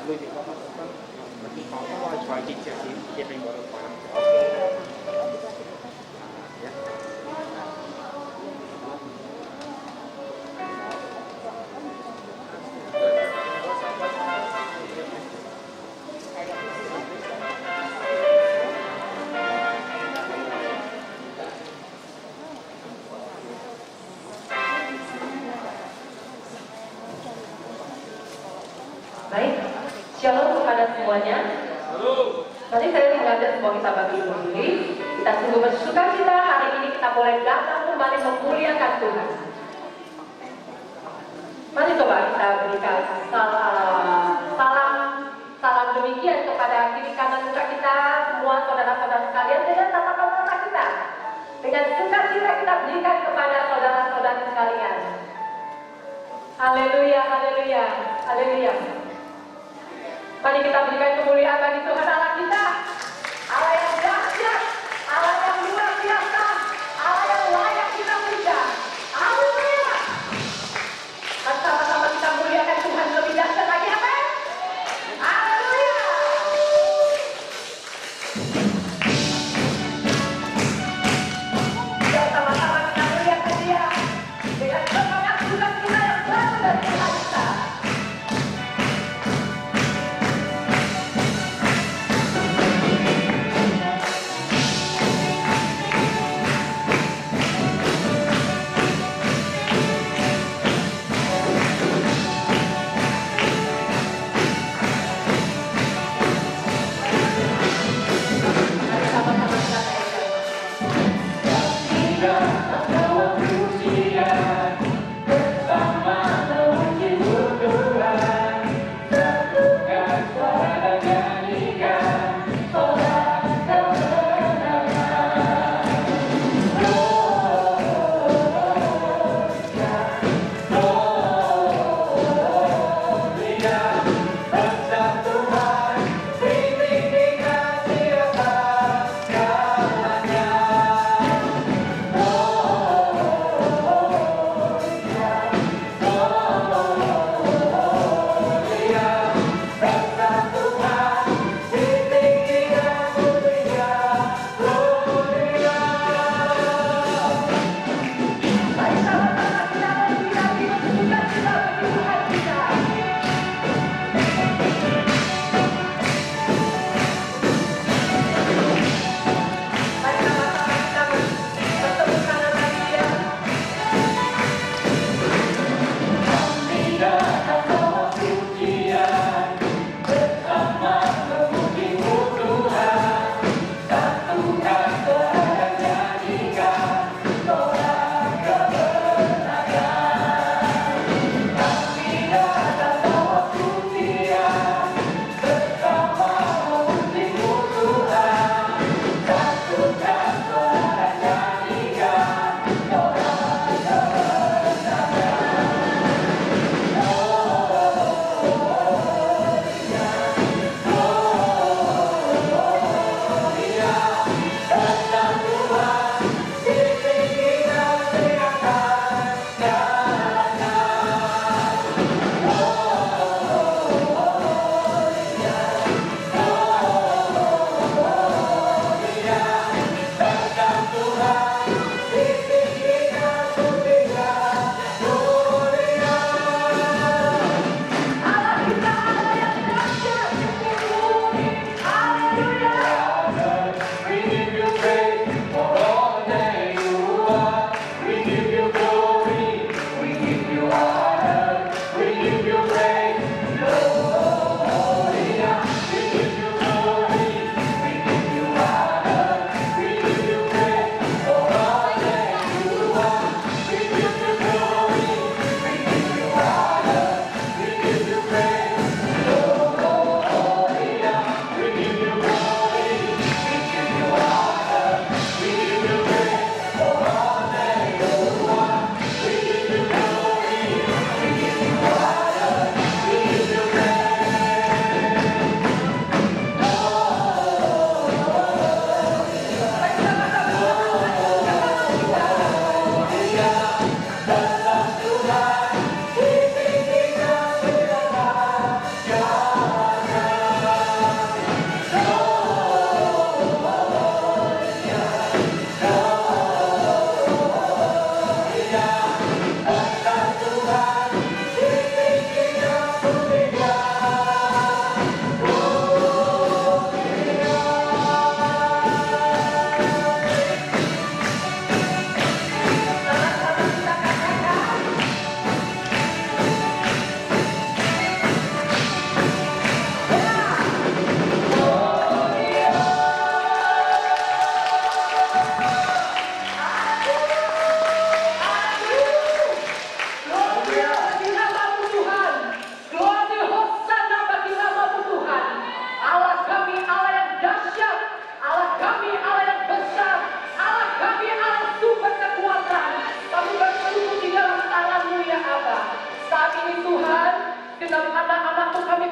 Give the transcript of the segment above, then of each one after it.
lui thì có vai trò chính trị thì mình bỏ được khoảng Baik, shalom kepada semuanya. Nanti saya mengajak semua kita bagi diri. Kita sungguh bersuka cita hari ini kita boleh datang kembali memuliakan Tuhan. Mari coba kita berikan salam demikian kepada kiri kanan muka kita, semua saudara-saudara sekalian dengan tatapan mata kita. Dengan sukacita kita berikan kepada saudara-saudara sekalian. Haleluya, haleluya, haleluya. Mari kita berikan kemuliaan bagi Tuhan Allah kita, Allah yang dahsyat, Allah yang luar biasa, Allah yang layak kita puja. Haleluya. Mari sama-sama kita muliakan Tuhan lebih dahsyat lagi, amin. Haleluya. Dan sama-sama kita muliakan Dia dengan semangat sukacita yang berasal dari Tuhan kita.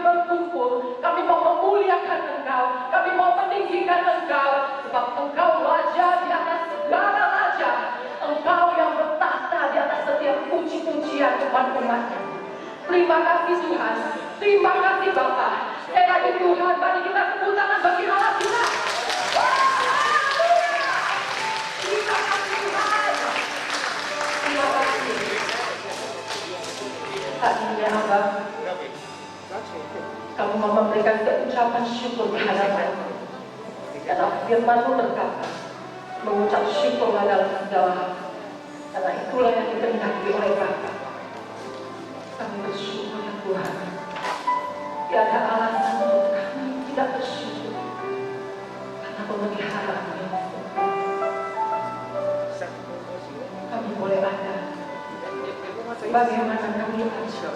berkumpul, kami mau memuliakan Engkau, kami mau meninggikan Engkau, sebab Engkau raja di atas segala raja, Engkau yang bertahta di atas setiap puji-pujian umat-umat-Nya. Terima kasih Tuhan, terima kasih Bapa. Sekali lagi Tuhan, mari kita tepuk tangan bagi Allah kita. Terima kasih Tuhan. Terima kasih. Tadinya Abang, kamu mau memberikan ucapan syukur di hadapan-Mu. Karena firman-Mu berkata, mengucap syukur dalam segala hal. Karena itulah yang dikehendaki oleh Bapa. Kami bersyukur ya Tuhan. Tiada alasan untuk kami tidak bersyukur. Karena pemeliharaan yang kami boleh ada. Bagaimana kami aja.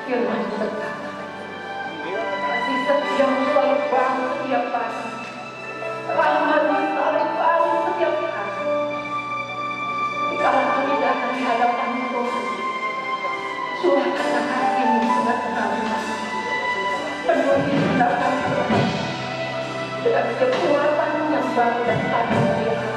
Firman berkata, kasih setiamu selalu baru setiap pagi. Rahmat-Mu selalu baru setiap hari. Dikala kami datang di hadapan-Mu Tuhan, curahkanlah kasih-Mu dengan terang. Penuhi setiap kami dengan kekuatan yang baru dan agung di atas.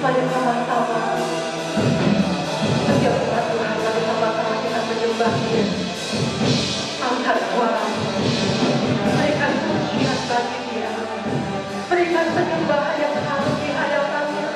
Mari sama-sama setiap umat Tuhan, mari sama-sama kita menyembah Dia. Angkat suaramu, berikan pujian bagi Dia, berikan penyembahan yang harum di hadapan-Nya.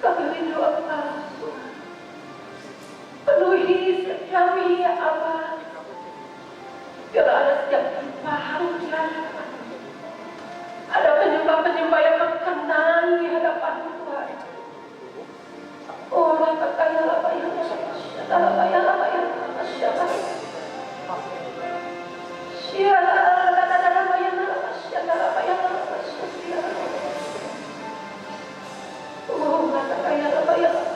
Kami rindu Allah. Penuhi setiap kami ya Allah. Bila ada setiap jumpa harus dilakukan. Ada penyembah-penyembah yang berkenan di hadapan Tuhan. Oh, kata ya Allah, ya Allah, ya Allah, ya Allah, siapa? Siapa? Oh, kata ya Allah, ya Allah.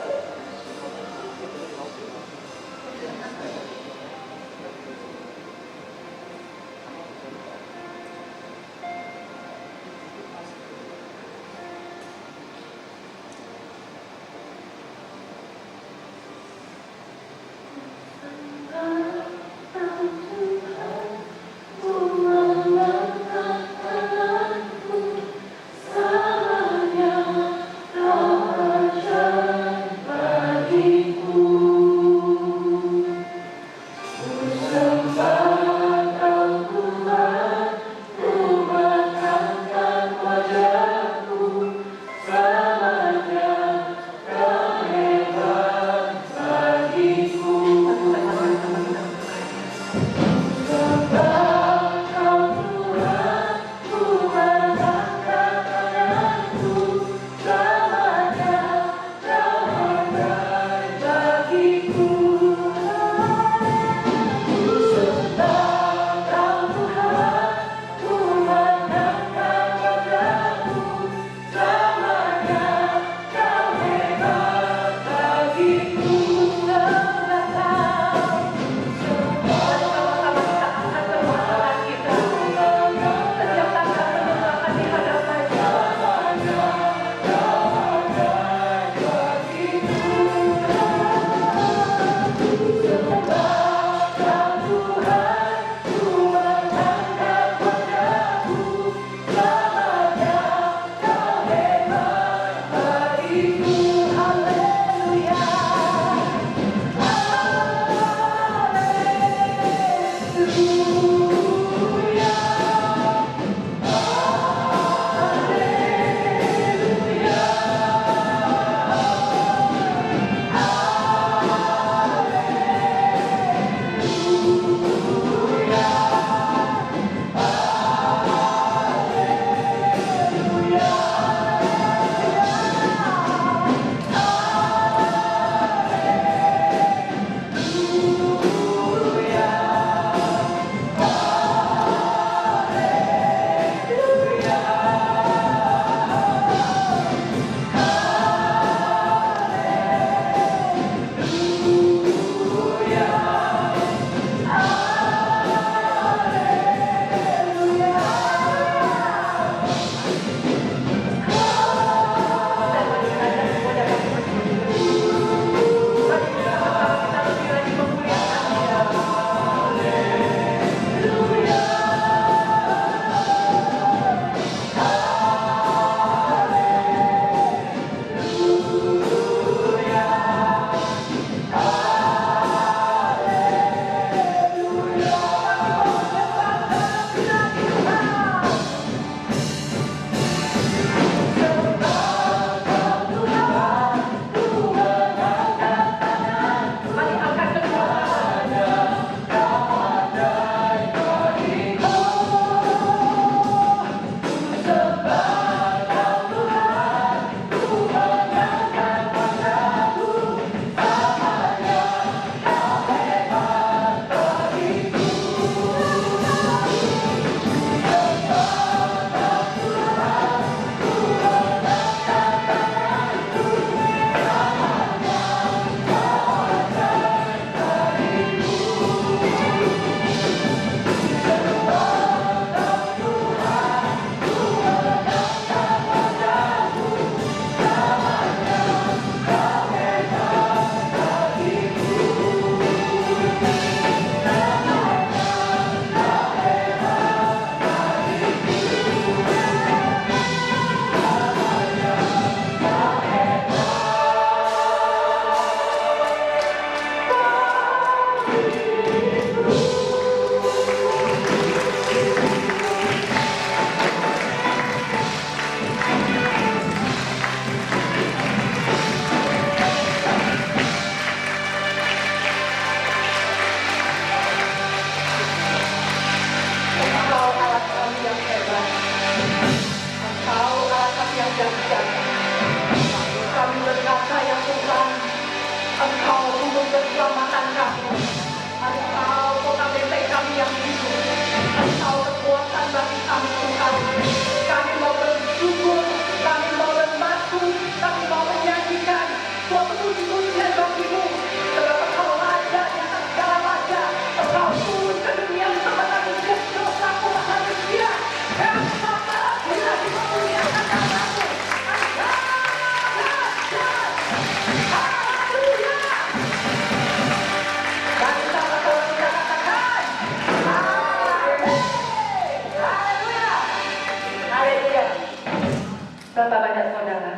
Berapa banyak saudara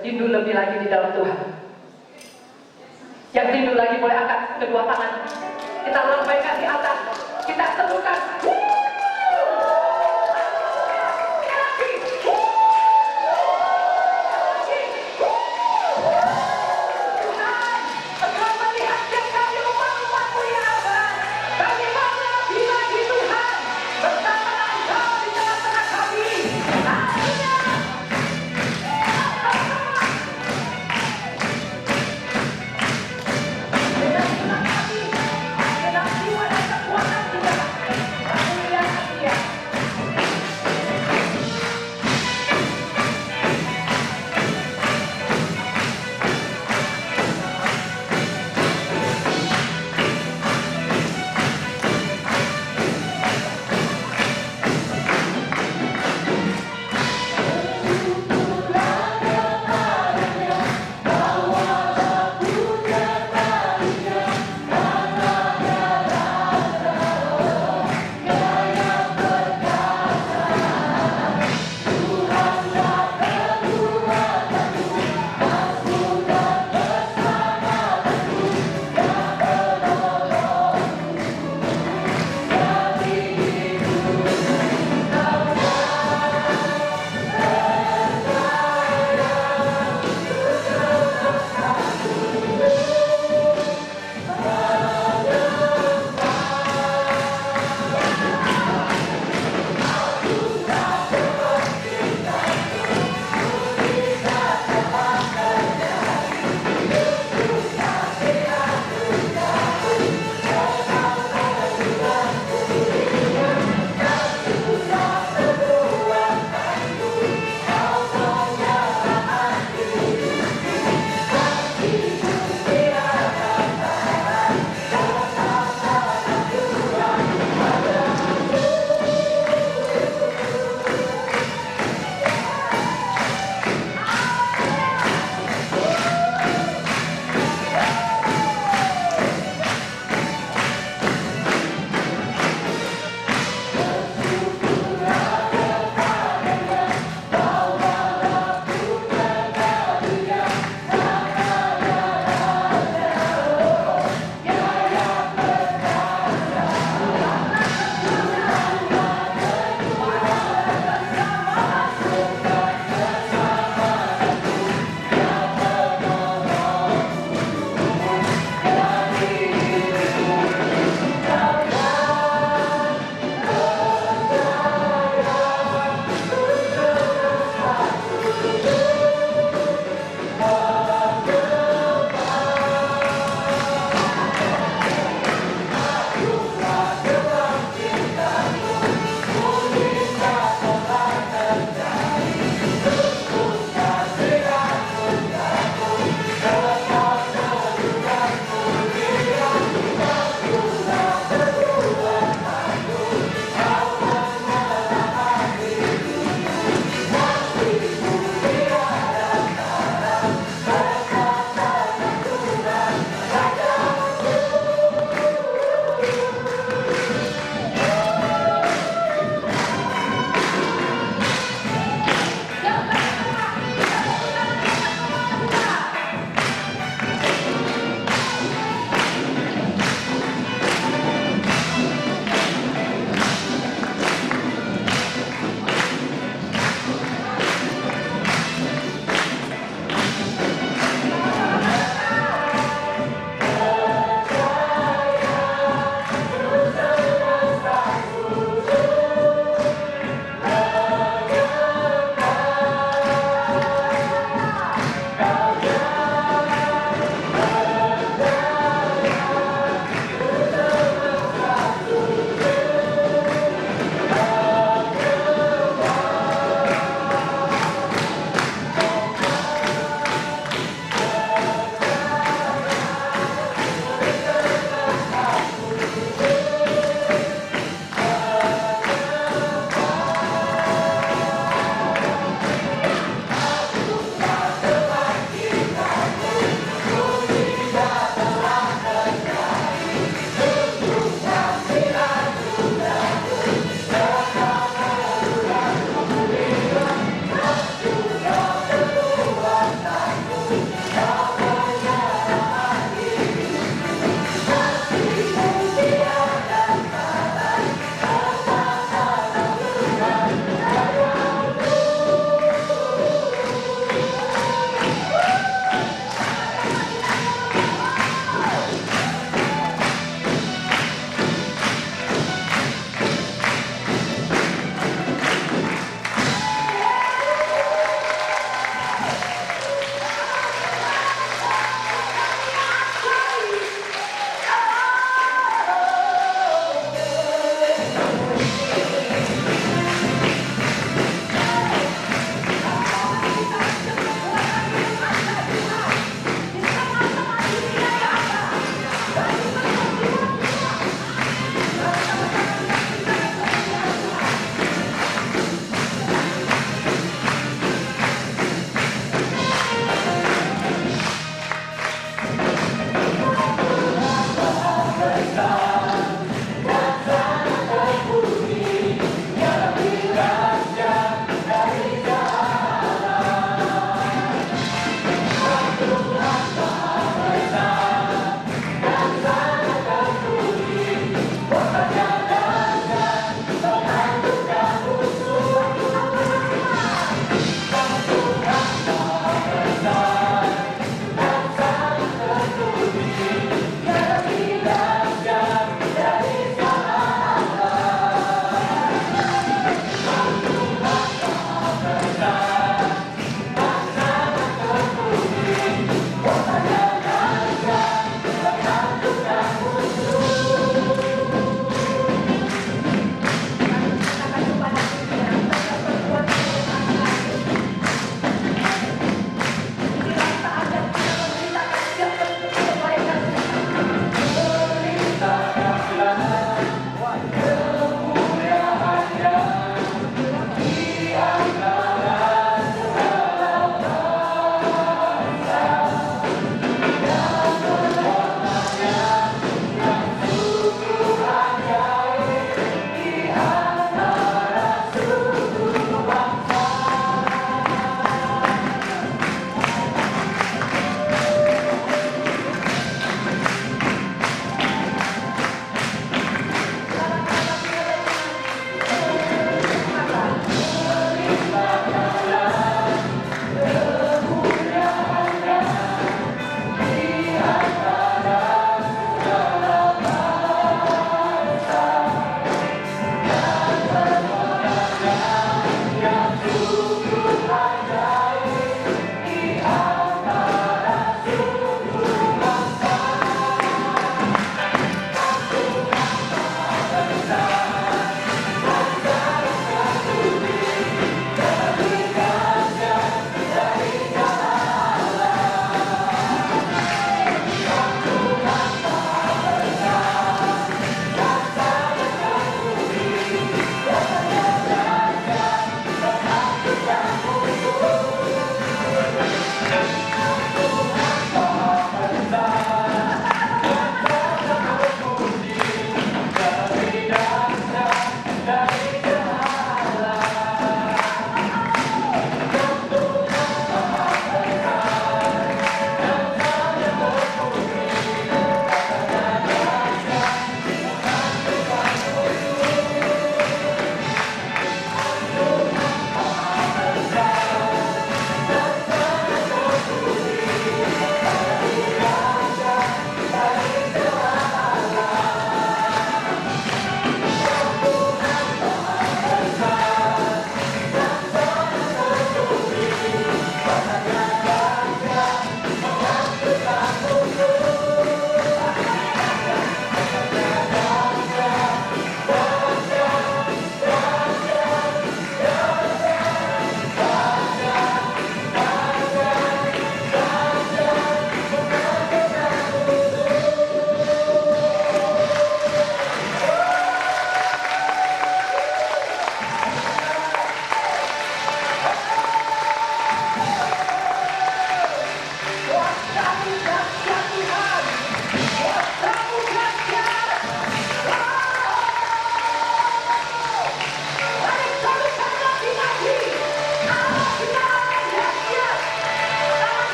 rindu lebih lagi di dalam Tuhan? Yang rindu lagi boleh angkat kedua tangan. Kita lambaikan di atas. Kita serukan. Dengan jiwa dan kekuatan kita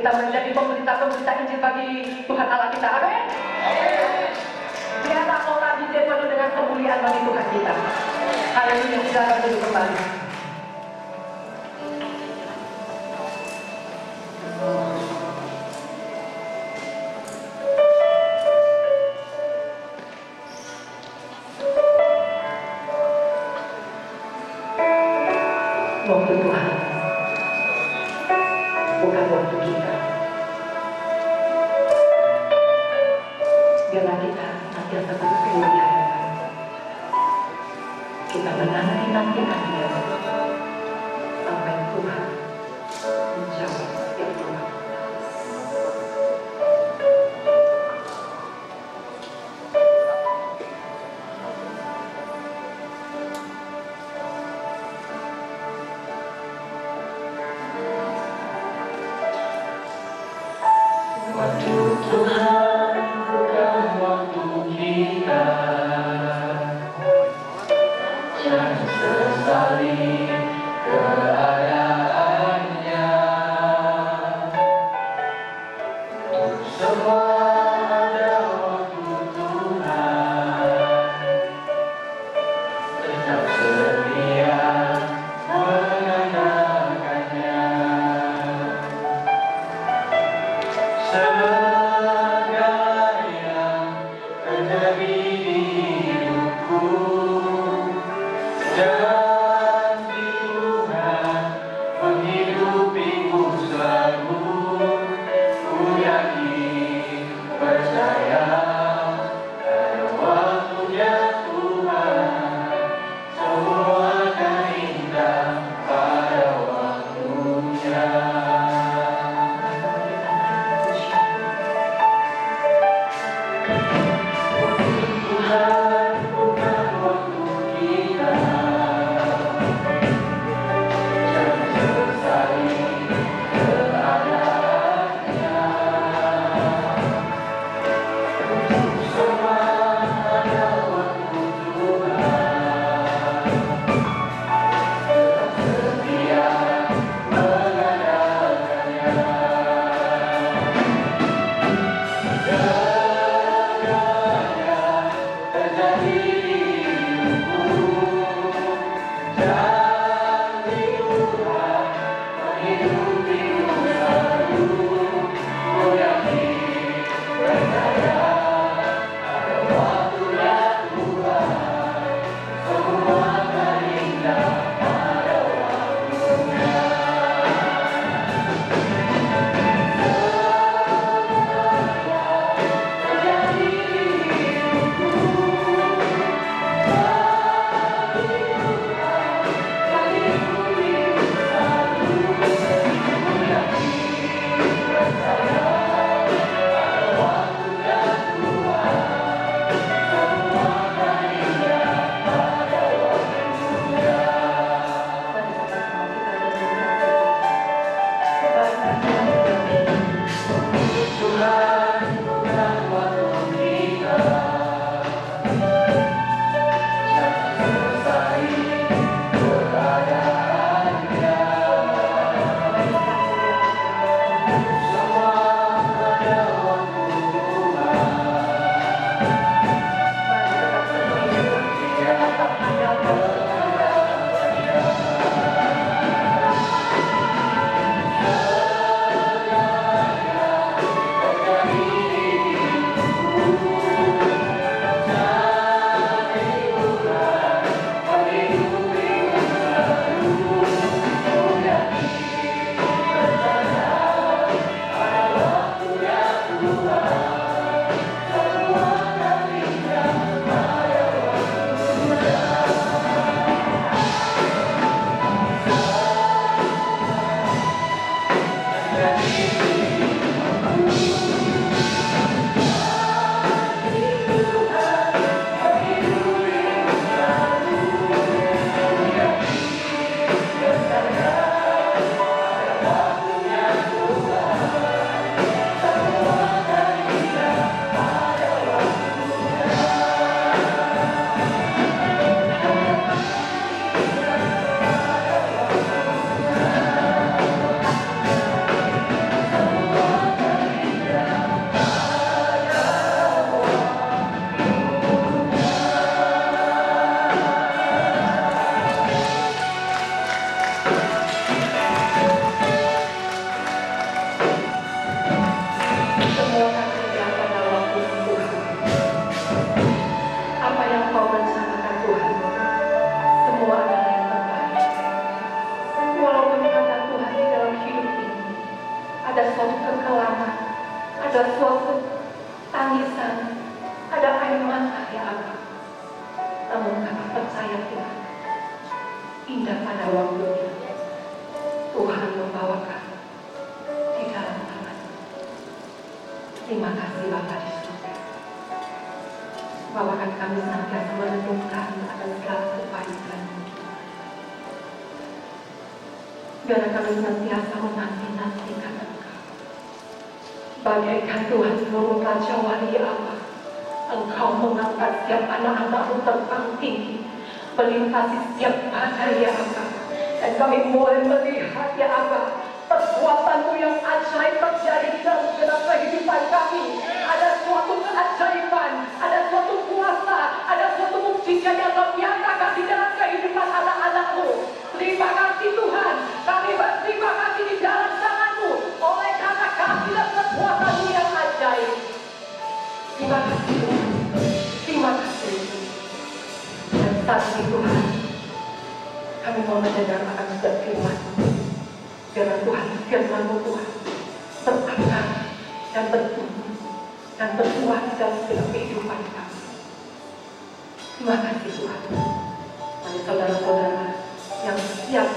kita menjadi pemberita-pemberita Injil bagi Tuhan Allah kita. Amin. Biarlah orang di penuh dengan kemuliaan bagi Tuhan kita. Haleluya, silakan duduk kembali. Waktu Tuhan bukan waktu kita. Biarlah kita senantiasa berseru di hadapan. Kita menanti-nantikan Dia sampai Tuhan menjawab setiap doa. Waktu Tuhan bukan waktu kita. Jangan sesali keadaannya. Untuk semua ada waktu Tuhan. Tetap setia mengandalkannya. Segala yang terjadi di hidupku, janji Tuhan menghidupiku selalu. Ku yakin, percaya, ada waktunya Tuhan. Semua akan indah pada waktunya. Tuhan bukan waktu kita. Jangan sesali keadaannya. Untuk semua ada waktu Tuhan. Tetap setia mengandalkannya. Terjadi di hidupku, janji Tuhan menghidupiku selalu. Ku yakin, percaya, ada waktunya Tuhan. Semua akan indah pada waktunya. Terjadi di hidupku, Tuhan bukan waktu kita. Jangan sesali keadaannya. Semua ada waktu Tuhan. Dia ada suatu kekelaman, ada suatu tangisan, ada air mata ya Abah. Namun kami percaya Tuhan, indah pada waktunya Tuhan membawakan di dalam tangan. Terima kasih Bapa di surga. Bawakan kami senantiasa merenungkan akan segala kebaikan. Biar kami senantiasa menanti-nantikan Engkau. Bagaikan Tuhan seluruh Raja Wali Allah, Engkau mengangkat setiap anak-anak-Mu terbang tinggi, melintasi setiap badai ya Allah. Dan kami boleh melihat ya Allah, perbuatan-Mu yang ajaib terjadi di dalam segala kehidupan kami. Ada suatu keajaiban, ada suatu kuasa, ada suatu mukjizat yang Kau nyatakan di dalam kehidupan anak-anak-Mu. Terima kasih Tuhan, kami berterima kasih di dalam tangan-Mu, oleh karena kasih dan kekuatan-Mu yang ajaib. Terima kasih Tuhan, terima kasih. Dan saat ini Tuhan, kami mau mendengar akan setiap firman. Biarlah Tuhan, firman-Mu Tuhan berakar dan bertumbuh dan berbuah di dalam segala kehidupan kami. Terima kasih Tuhan. Mari saudara-saudara yang siap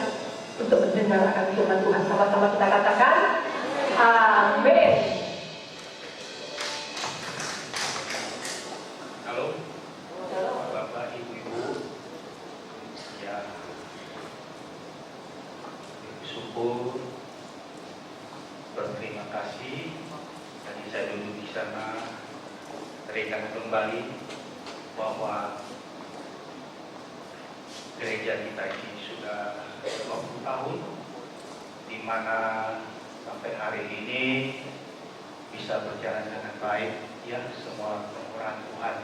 untuk mendengar akan firman Tuhan, sama-sama kita katakan amin. Halo, Bapak Ibu, ya, bersyukur, berterima kasih. Tadi saya duduk di sana, teringat kembali bahwa gereja kita ini sudah 20 tahun, di mana sampai hari ini bisa berjalan dengan baik. Ya, semua peran Tuhan.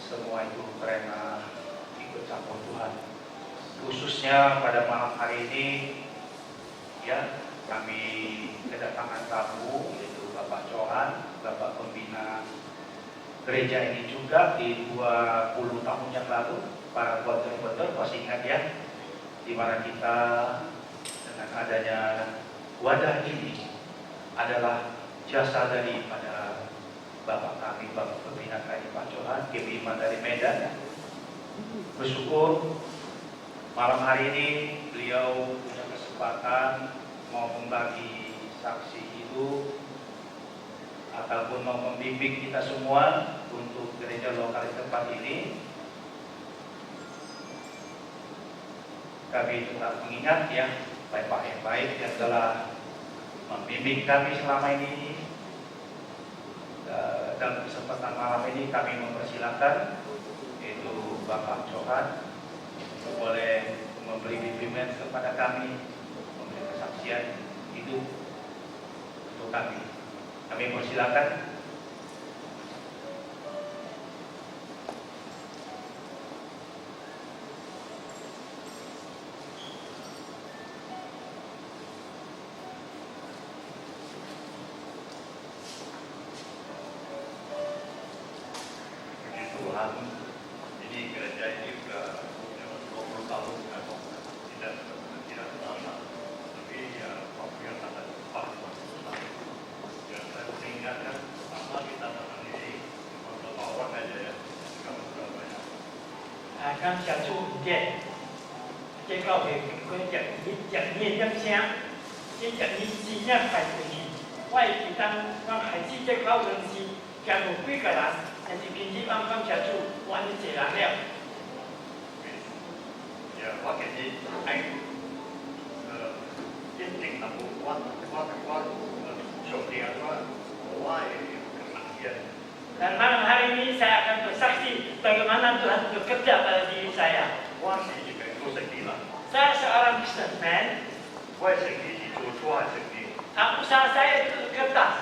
Semua itu karena ikut campur Tuhan. Khususnya pada malam hari ini, ya, kami kedatangan tamu yaitu Bapak Johan, Bapak Pembina gereja ini juga di 20 tahun yang lalu. Para voter-voter masih ingat ya, di mana kita dengan adanya wadah ini adalah jasa daripada Bapak kami, Bapak Pembina kami Pak Johan, G5 dari Medan. Bersyukur malam hari ini beliau punya kesempatan mau membagi saksi hidup ataupun mau membimbing kita semua untuk gereja lokal di tempat ini. Kami tetap mengingat ya Bapak yang baik yang telah membimbing kami selama ini. Dalam kesempatan malam ini kami mempersilahkan yaitu Bapak Johan boleh memberi bimbingan kepada kami, memberi kesaksian hidup untuk kami. Kami persilakan. Tuhan, ini gereja ini sudah 20 tahun tidak lama, tapi ya waktu yang sangat cepat. Ya saya mengingatkan pertama kita mengenai beberapa orang aja ya, kalau sudah banyak. 刚小猪见，这个会跟讲念音声，这讲你尽量排出去。我是当我开始这口东西，加有几个人，但是平时帮小猪玩一个人了。Ya waktu ini, ini tinggal buat syuting apa, kenakian. Dan malam hari ini saya akan bersaksi bagaimana Tuhan bekerja pada diri saya. Saya seorang businessman. Usaha saya itu kertas.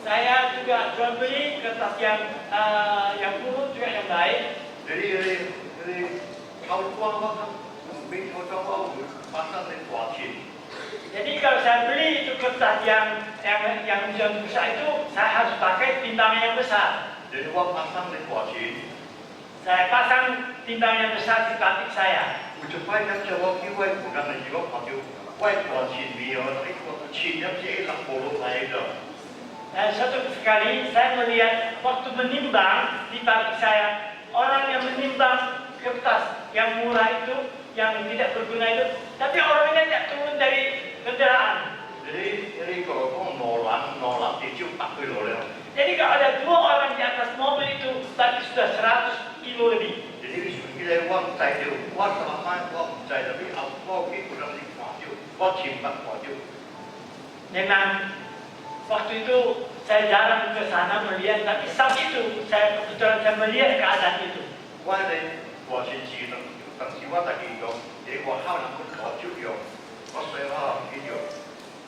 Saya juga jual beli kertas yang buruk juga yang baik. Jadi kalau saya beli itu kertas yang besar itu, saya harus pakai bintang yang besar. Saya pasang bintang yang besar di batik saya. Dan suatu sekali saya melihat waktu menimbang di pagi saya, orang yang menimbang kertas yang murah itu, yang tidak berguna itu, tapi orangnya tidak turun dari kendaraan. Jadi kalau ada 2 orang di atas mobil itu, tadi sudah 100 kilo lebih. Memang waktu itu saya jarang ke sana melihat, tapi saat itu saya kebetulan saya melihat keadaan itu.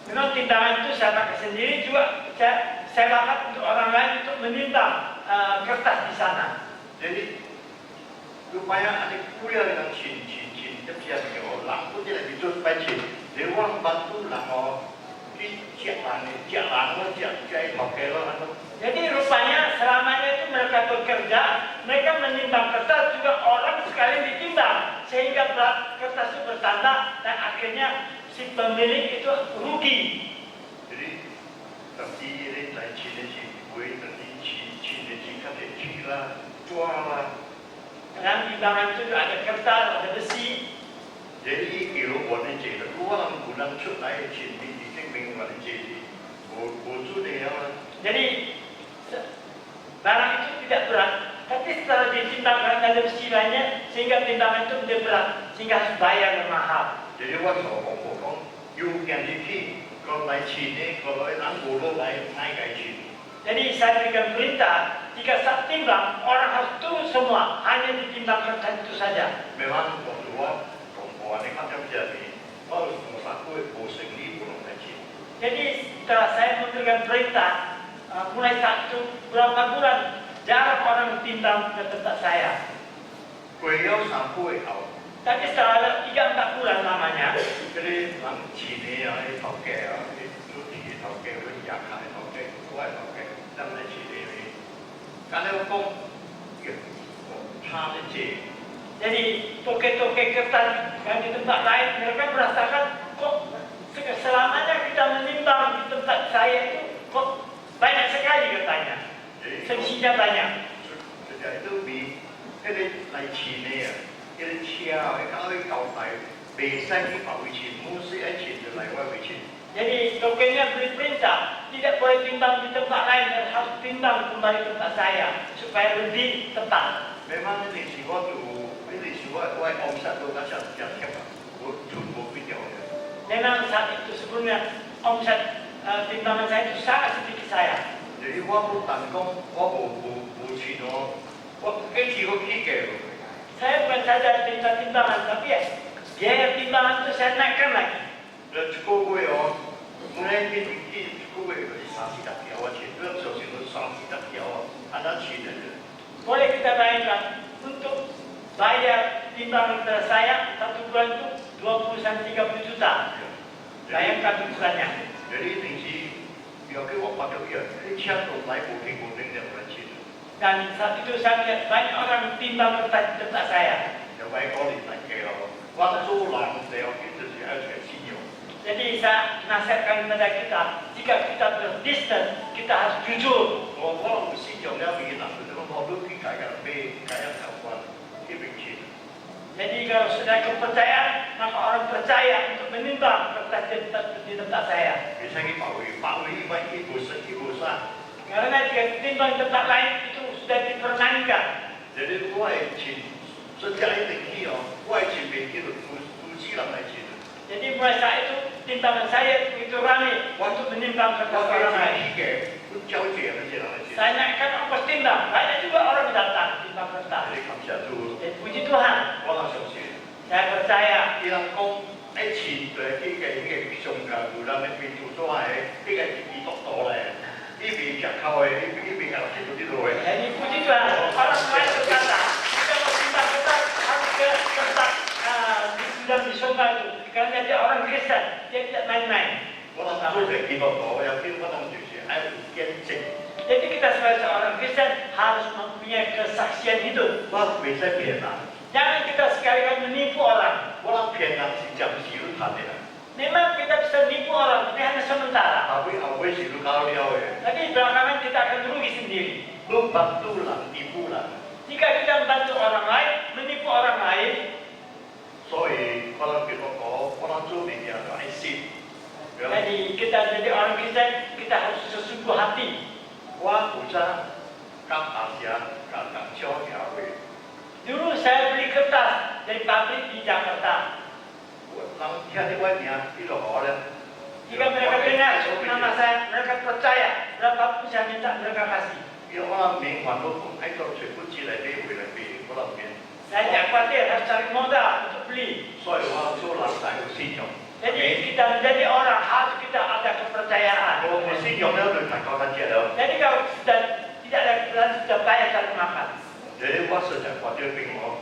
Memang timbangan itu saya pakai sendiri juga, saya pakai untuk orang lain untuk menimbang kertas di sana. Jadi rupanya ada kuliah dengan cin, lampu tidak bisa baca. Dia orang bantu lah Jadi rupanya selamanya itu mereka bekerja, mereka menimbang kertas juga orang sekali ditimbang, sehingga kertas itu bertambah dan akhirnya si pemilik itu rugi. Jadi tapi ini在前的是会等你前的看得去啦，抓啦。 Dalam timbangan itu ada kertas, ada besi. Jadi kalau orang jadi, orang bulan cukai jadi di證明話你jadi，冇做你啊。 Jadi barang itu tidak berat, tapi setelah ditimbangkan ada besi lainnya, sehingga timbangan itu menjadi berat, sehingga harus bayar yang mahal. Jadi waktu我講，要人哋去個嚟錢呢，個來攞冇攞嚟買計錢。 Jadi saya berikan perintah, jika saat timbang, orang harus turun semua, hanya ditimbang kertas itu saja. Memang waktu perempuan ini macam jadi, kalau semua aku bosan ni belum lagi. Jadi setelah saya memberikan perintah, mulai saat itu beberapa bulan, jarang orang timbang ke tempat saya. Kau yang sampai kau. Tapi setelah 3-4 bulan lamanya, jadi orang Cina ya, tau ke ya, itu di tau ke, itu yang kaya tau ke, itu tau ke, danใน Cina ini, kalau kau,差的je. Jadi toke-toke kertas yang di tempat lain, mereka merasakan kok selamanya kita menimbang di tempat saya itu kok banyak sekali katanya, selisihnya banyak. Sejak itu cái này Cina ya. Cái chia kalau kau tahu, biasa kita wujud mesti ada来外wujud. Jadi tokenya beri perintah tidak boleh timbang di tempat lain dan harus timbang kembali ke tempat saya supaya lebih tepat. Memang ini siapa omset tu dah siap siapa, cuma video. Memang saat itu sebelumnya omset timbangan saya itu sangat sedikit saya. Jadi waktu tanggung, waktu cino, waktu kiki. Saya bukan saja timbangan, tapi ya biaya timbangan itu saya naikkan lagi. Dan cukup gue mulai kita cukup gue dari 30 awal钱，不要小心了30awal，ada Cina je. Boleh kita bayangkan untuk bayar timbangan kepada saya satu bulan itu 20-30 juta. Bayangkan ukurannya. Jadi tinggi, biar kita pakai dia, ini siapa来不给我定的不钱。 Dan saat itu saya lihat banyak orang timbang kertas di tempat saya. Jadi saya nasihatkan kepada kita, jika kita berbisnis, kita harus jujur. Jadi kalau sudah kepercayaan, maka orang percaya untuk menimbang kertas di tempat saya. Karena jika timbang di tempat lain itu sudah dipermainkan. Jadi sejak itu Jadi mulai saat itu timbangan saya begitu ramai untuk menimbang kertas orang lain. Saya naikkan ongkos timbang, banyak juga orang datang timbang kertas. Jadi puji Tuhan, saya percaya. Jadi puji Tuhan, orang lain berkata, kita mau timbang kertas harus ke tempat di surga itu. Karena dia orang Kristen, dia tidak main-main. Jadi kita sebagai seorang Kristen harus mempunyai kesaksian hidup. Jangan kita sekali-kali menipu orang. Memang kita bisa nipu orang, tapi hanya sementara. Tapi awal sih lu kalau dia awal. Tapi belakangan kita akan rugi sendiri. Lu bantu lah, tipu lah. Jika kita membantu orang lain, menipu orang lain, 所以可能結果orang做明嘅就係蝕。 jadi kita jadi orang Kristen, kita harus sesungguh hati. 我負責甲Asia甲小教會， Dulu saya beli kertas dari pabrik di Jakarta. 人聽呢位名呢度我咧， Jika mereka dengar nama saya, mereka percaya. Berapapun saya minta, mereka kasih. 因為我明白到喺度全部之嚟呢回嚟俾我諗嘅， Saya tidak khawatir harus cari modal untuk beli. 所以我做人大有信用。 Jadi kita menjadi orang harus kita ada kepercayaan. 我冇信用咧，對大家睇嘅咯。 Jadi kalau sudah tidak ada kepercayaan, sudah bayar cari makan. 你我實在或者俾我，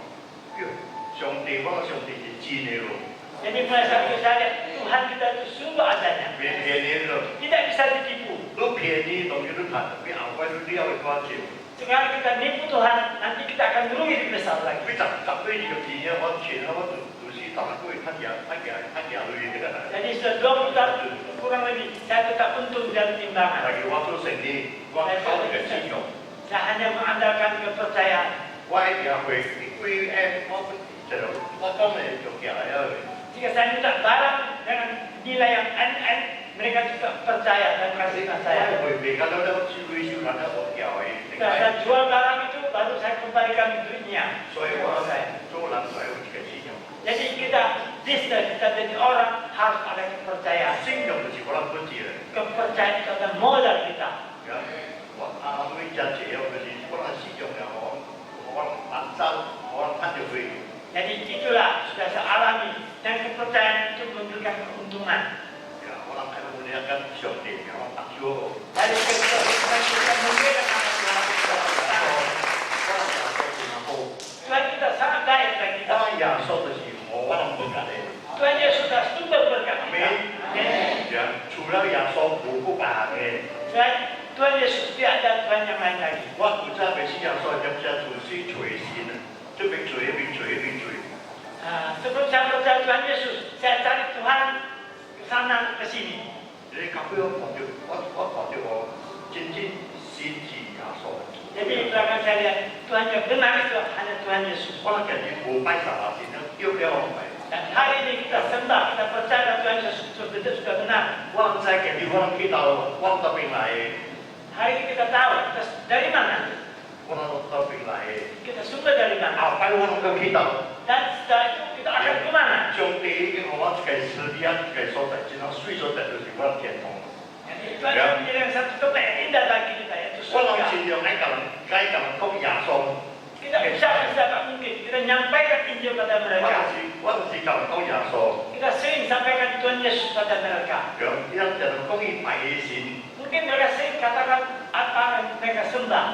上帝我上帝係知你咯， Jadi mulai saat itu saya lihat Tuhan kita itu sungguh adanya. 唔騙你咯， Tidak bisa ditipu. 都騙你當然都睇，俾後歸都有嘅關照。 Sekarang kita nipu Tuhan, nanti kita akan rugi lebih besar 俾 lagi. 集呢個字啊，我全我讀書讀都會吞入去嘅啦。 Jadi sudah 20 tahun kurang lebih saya tetap untung dan timbangan. 例如我做成啲，我靠嘅信用， Saya hanya mengandalkan kepercayaan. 我喺教會啲會誒，我今日做嘅係因為。 Jika saya minta barang dengan nilai yang NN, mereka juga percaya dan kasihkan saya. 會俾緊都知會少緊一個教會。 Setelah saya jual barang itu, baru saya kembalikan duitnya. 所以我做人就係嘅信用。 Jadi kita bisnis, kita jadi orang harus ada kepercayaan. 信用就是我哋本質嚟。 Kepercayaan itu adalah modal kita. 我啱啱日子有嗰時，可能信用又可能難收，可能吞咗佢。 Jadi itulah sudah saya alami dan kepercayaan itu memberikan keuntungan. 可能喺度你一間上帝有特殊。 Dari kepercayaan kita memberikan Tuhan kita sangat baik bagi kita. 當耶穌嘅時，我能唔得你。 Tuhan Yesus sudah sumber berkat kita. Amin. Amin. 除了耶穌冇個辦嘅。 Dan Tuhan Yesus tidak ada Tuhan yang lain lagi. 我負責俾先耶穌入隻做先隨線啊，即係隨一邊隨一邊隨。 Sebelum saya percaya Tuhan Yesus, saya cari Tuhan ke sana ke sini. 你咁樣講咗我真正先至耶穌。 Jadi belakang saya lihat Tuhan yang benar itu hanya Tuhan Yesus. 可能人哋冇拜神啊，先要俾我咪。 Dan hari ini kita sembah, kita percaya Tuhan Yesus betul sudah benar. 我唔知嘅，你可能見到我特別嚟， Hari ini kita tahu kita dari mana, 我特別嚟， kita sumber dari 後 mana. 擺我能夠見到。 Dan setelah itu kita akan kemana? 上帝已經我嘅時間嘅所在，然後水所在就是我嘅天堂。 Jadi Tuhan yang menjadi satu tempat yang indah bagi kita yaitu 我諗 surga. 盡量喺咁講耶穌， Kita usahakan sedapat mungkin kita nyampaikan Injil pada 我 mereka. 就是咁講耶穌。 Kita sering sampaikan Tuhan Yesus pada mereka. 咁一人講以拜神， Mungkin mereka sering katakan apa yang mereka sembah.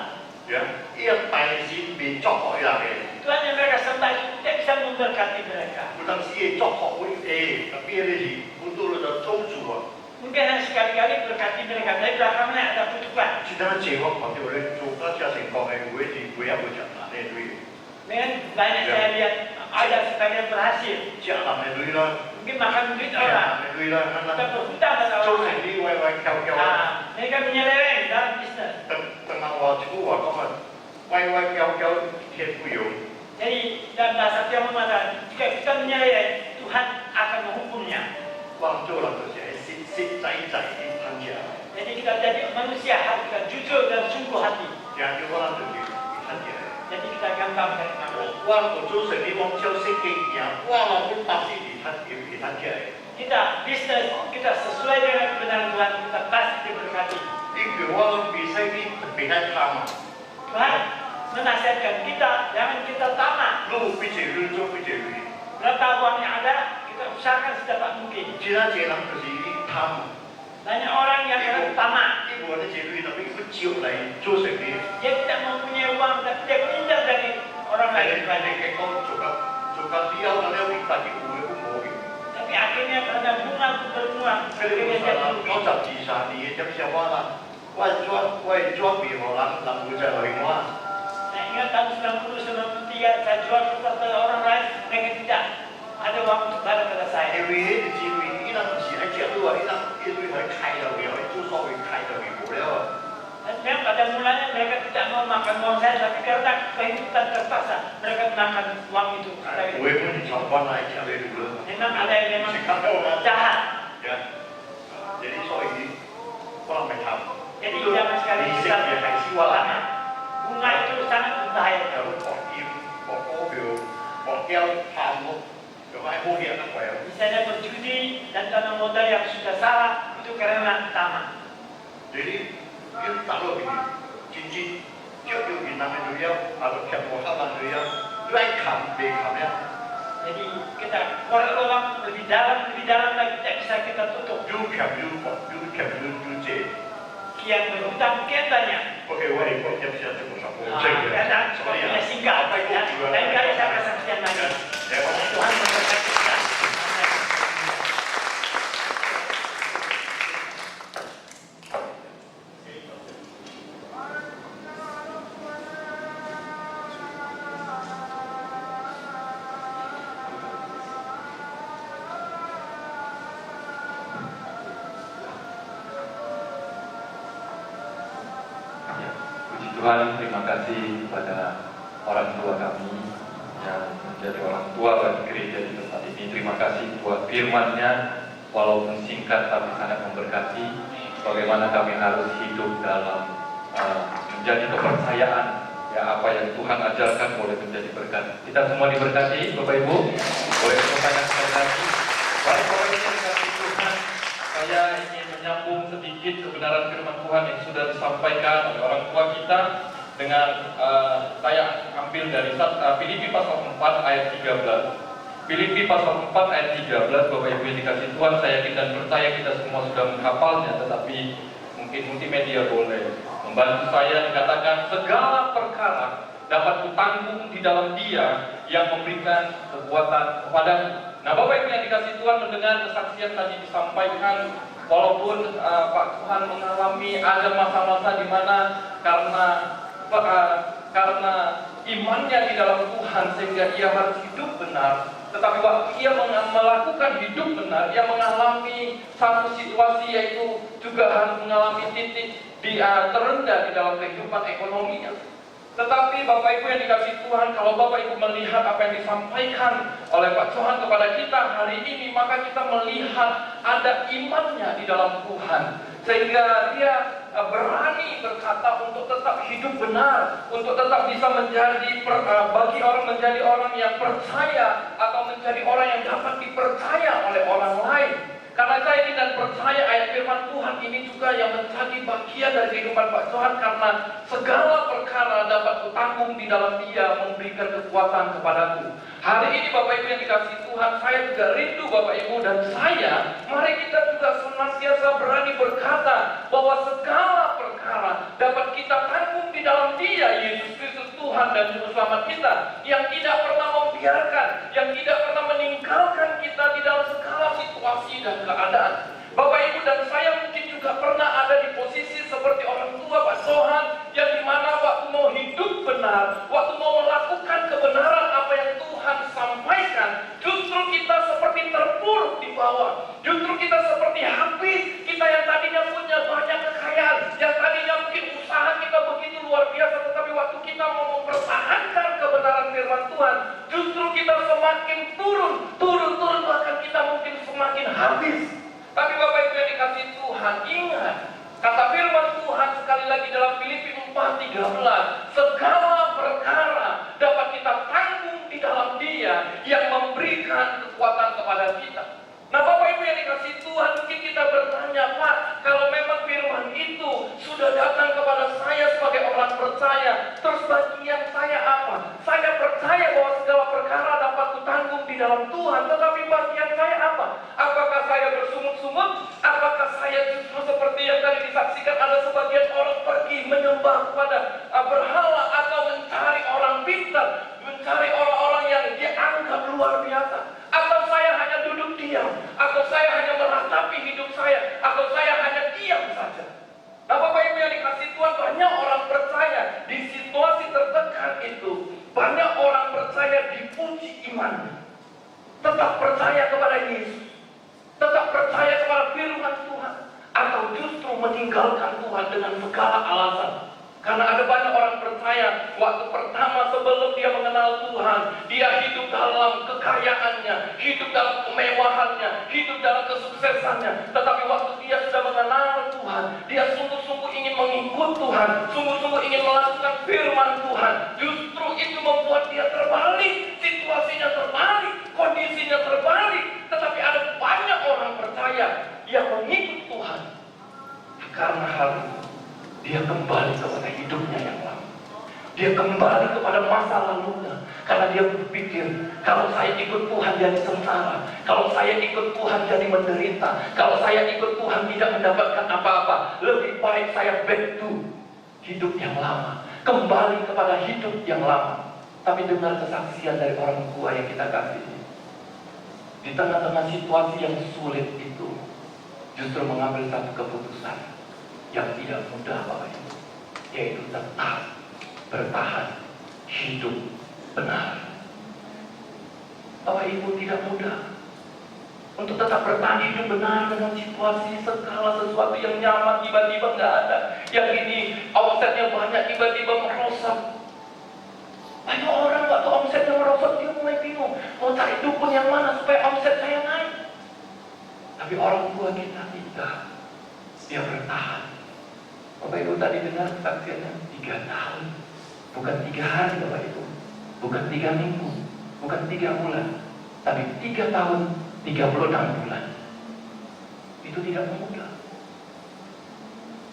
咁一拜神變作學人嘅， Tuhan yang mereka sembah itu tidak bisa memberkati mereka. 唔單止係作學會特別嘅是好多就租住啊， Mungkin hanya sekali-kali berkati mereka, tapi belakangnya ada kutukan. 只等借我講條咧做家情況係會是會一會人難嘅女， Dengan banyak saya lihat ada sebagian berhasil. 只男嘅女啦， Mungkin makan duit 男 orang, 嘅女啦， kita berhutang pada 做 orang 成 lain. 啲歪歪翹翹。 Mereka menyeleweng dalam bisnis. 等我話講啊，歪歪翹翹天不容。 Jadi dalam bahasa Tionghoa mengatakan, jika kita menyeleweng, Tuhan akan menghukumnya. 幫助人就是係實仔啲噴出嚟， Jadi kita jadi manusia harus kita jujur dan sungguh hati. 然後可能就是噴出嚟。 Jadi kita gampang dari mana. 我做成啲往朝聖經嘢，我諗都百事而噴出嚟。 Kita bisnis, kita sesuai dengan kebenaran Tuhan, kita pasti diberkati. 呢句我未使啲別得貪啊， Tuhan menasihatkan kita, jangan kita tamak. 路必須亂做必須亂。 Berapa uang yang ada, kita usahakan sedapat mungkin. 其他這人就是啲貪啊， Banyak orang yang tamak. 呢個啲這亂，特別佢招嚟做成啲， Dia tidak mempunyai uang, tapi dia pinjam dari orang 係你 lain. 係你嘅講做緊之後，咁樣啲大結會都冇嘅。 Tapi akhirnya karena bunga itu berbunga, 佢哋 akhirnya 會 dia 講講 merugi. 十字殺啲嘢，咁時候我啦，我裝備我諗會就係我。 Saya ingat tahun 90-93 saya jual kertas pada orang lain, mereka tidak ada uang untuk bayar pada saya. 因為呢個智慧，呢個都話呢啲喺契入邊，喺租所謂契入邊冇了。 Memang pada mulanya mereka tidak mau makan uang saya, tapi karena kehidupan terpaksa mereka makan uang itu. 會唔會闖關係之後你哋咯？ Memang ada yang memang jahat. Ya, jadi so ini orang macam Jadi jangan sekali risik kita ya kayak siwalan. bunga itu sangat berbahaya. Kalau kok im, kok mobil, kok kel, kamu, coba aku lihat apa ya? Misalnya berjudi dan tanam modal yang sudah salah itu karena taman. Jadi dia taruh begini, cincin, dia bintang itu ya, atau kem mohalan itu ya, lai kam, be kam ya. Jadi kita orang lebih dalam lagi tidak bisa kita tutup. You kem, you j. Kian berhutang kian banyak. Oke, wah ini kok bisa cukup satu. Kadang sepertinya singkat. Lain kali saya kesaksian lagi. Tuhan memberkati kita. Tuhan, terima kasih kepada orang tua kami yang menjadi orang tua bagi gereja di tempat ini. Terima kasih buat firman-Nya, walaupun singkat tapi sangat memberkati. Bagaimana kami harus hidup dalam menjadi kepercayaan, ya apa yang Tuhan ajarkan boleh menjadi berkat. Kita semua diberkati, Bapak Ibu. Boleh bertanya sekali lagi. Baik, Bapak Ibu dikasih Tuhan, saya ingin menyambung sedikit kebenaran firman Tuhan yang sudah disampaikan oleh orang tua kita dengan saya ambil dari Filipi pasal 4 ayat 13. Filipi pasal 4 ayat 13, Bapak Ibu yang dikasih Tuhan, saya yakin dan percaya kita semua sudah menghafalnya, tetapi mungkin multimedia boleh membantu saya. Dikatakan segala perkara dapat kutanggung di dalam Dia yang memberikan kekuatan kepadaku. Nah, Bapak Ibu yang dikasih Tuhan, mendengar kesaksian tadi disampaikan, walaupun Pak Tuhan mengalami ada masa-masa di mana karena imannya di dalam Tuhan sehingga ia harus hidup benar, tetapi waktu ia melakukan hidup benar, ia mengalami satu situasi yaitu juga harus mengalami titik terendah di dalam kehidupan ekonominya. Tetapi Bapak Ibu yang dikasih Tuhan, kalau Bapak Ibu melihat apa yang disampaikan oleh Pak Tuhan kepada kita hari ini, maka kita melihat ada imannya di dalam Tuhan, sehingga dia berani berkata untuk tetap hidup benar, untuk tetap bisa menjadi bagi orang menjadi orang yang percaya atau menjadi orang yang dapat dipercaya oleh orang lain. Karena saya ini dan percaya ayat firman Tuhan ini juga yang menjadi bagian dari kehidupan Pak Tuhan, karena segala perkara dapat kutanggung di dalam Dia memberikan kekuatan kepadaku. Hari ini Bapak Ibu yang dikasih Tuhan, saya juga rindu Bapak Ibu dan saya, mari kita juga senantiasa berani berkata bahwa segala perkara dapat kita tanggung di dalam Dia, Yesus Kristus Tuhan dan Juru Selamat kita, yang tidak pernah membiarkan, yang tidak pernah meninggalkan kita di dalam segala situasi dan keadaan. Bapak Ibu dan saya mungkin juga pernah ada di posisi seperti orang tua Pak Sohan, yang dimana waktu mau hidup benar, waktu mau melakukan kebenaran apa yang Tuhan sampaikan, justru kita seperti terpuruk di bawah, justru kita seperti habis. Kita yang tadinya punya banyak kekayaan, yang tadinya mungkin usaha kita begitu luar biasa, tetapi waktu kita mau mempertahankan kebenaran firman Tuhan, justru kita semakin turun, bahkan kita mungkin semakin habis. Tapi Bapak Ibu yang dikasih Tuhan, ingat kata firman Tuhan sekali lagi dalam Filipi 4:13, segala perkara dapat kita tanggung di dalam Dia yang memberikan kekuatan kepada kita. Nah, Bapak Ibu yang dikasih Tuhan, mungkin kita bertanya, Pak, kalau memang firman itu sudah datang kepada saya sebagai orang percaya, terus bagian saya apa? Saya percaya bahwa segala perkara dapat kutanggung di dalam Tuhan, tetapi bagian saya apa? Apakah saya bersungut-sungut? Apakah saya justru seperti yang tadi disaksikan, ada sebagian orang pergi menyembah kepada berhala atau mencari orang pintar, mencari orang-orang yang dianggap luar biasa? Atau saya hanya duduk diam, atau saya hanya meratapi hidup saya, atau saya hanya diam saja? Nah, Bapak Ibu yang dikasih Tuhan, banyak orang percaya di situasi tertekan itu, banyak orang percaya dipuji imannya, tetap percaya kepada Yesus, tetap percaya kepada firman meninggalkan Tuhan dengan segala alasan. Karena ada banyak orang percaya waktu pertama sebelum dia mengenal Tuhan, dia hidup dalam kekayaannya, hidup dalam kemewahannya, hidup dalam kesuksesannya. Tetapi waktu dia sudah mengenal Tuhan, dia sungguh-sungguh ingin mengikut Tuhan, sungguh-sungguh ingin melakukan firman Tuhan. Justru itu membuat dia terbalik, situasinya terbalik, kondisinya terbalik. Tetapi ada banyak orang percaya yang mengikut Tuhan. Karena hal itu, dia kembali kepada hidupnya yang lama. Dia kembali kepada masa lalunya. Karena dia berpikir, kalau saya ikut Tuhan jadi sengsara, kalau saya ikut Tuhan jadi menderita, kalau saya ikut Tuhan tidak mendapatkan apa-apa, lebih baik saya back to hidup yang lama, kembali kepada hidup yang lama. Tapi dengar kesaksian dari orang tua yang kita kasih, di tengah-tengah situasi yang sulit itu, justru mengambil satu keputusan yang tidak mudah, Bapak Ibu, yaitu tetap bertahan hidup benar. Bapak Ibu, tidak mudah untuk tetap bertahan hidup benar dengan situasi segala sesuatu yang nyaman tiba-tiba nggak ada. Yang ini omsetnya banyak tiba-tiba merosot. Banyak orang waktu omsetnya merosot dia mulai bingung mau cari dukun yang mana supaya omset saya naik. Tapi orang tua kita tidak, dia bertahan. Bapak Ibu tadi dengar kesaksiannya 3 tahun, bukan 3 hari Bapak Ibu, bukan 3 minggu, bukan 3 bulan, tapi 3 tahun 36 bulan. Itu tidak mudah.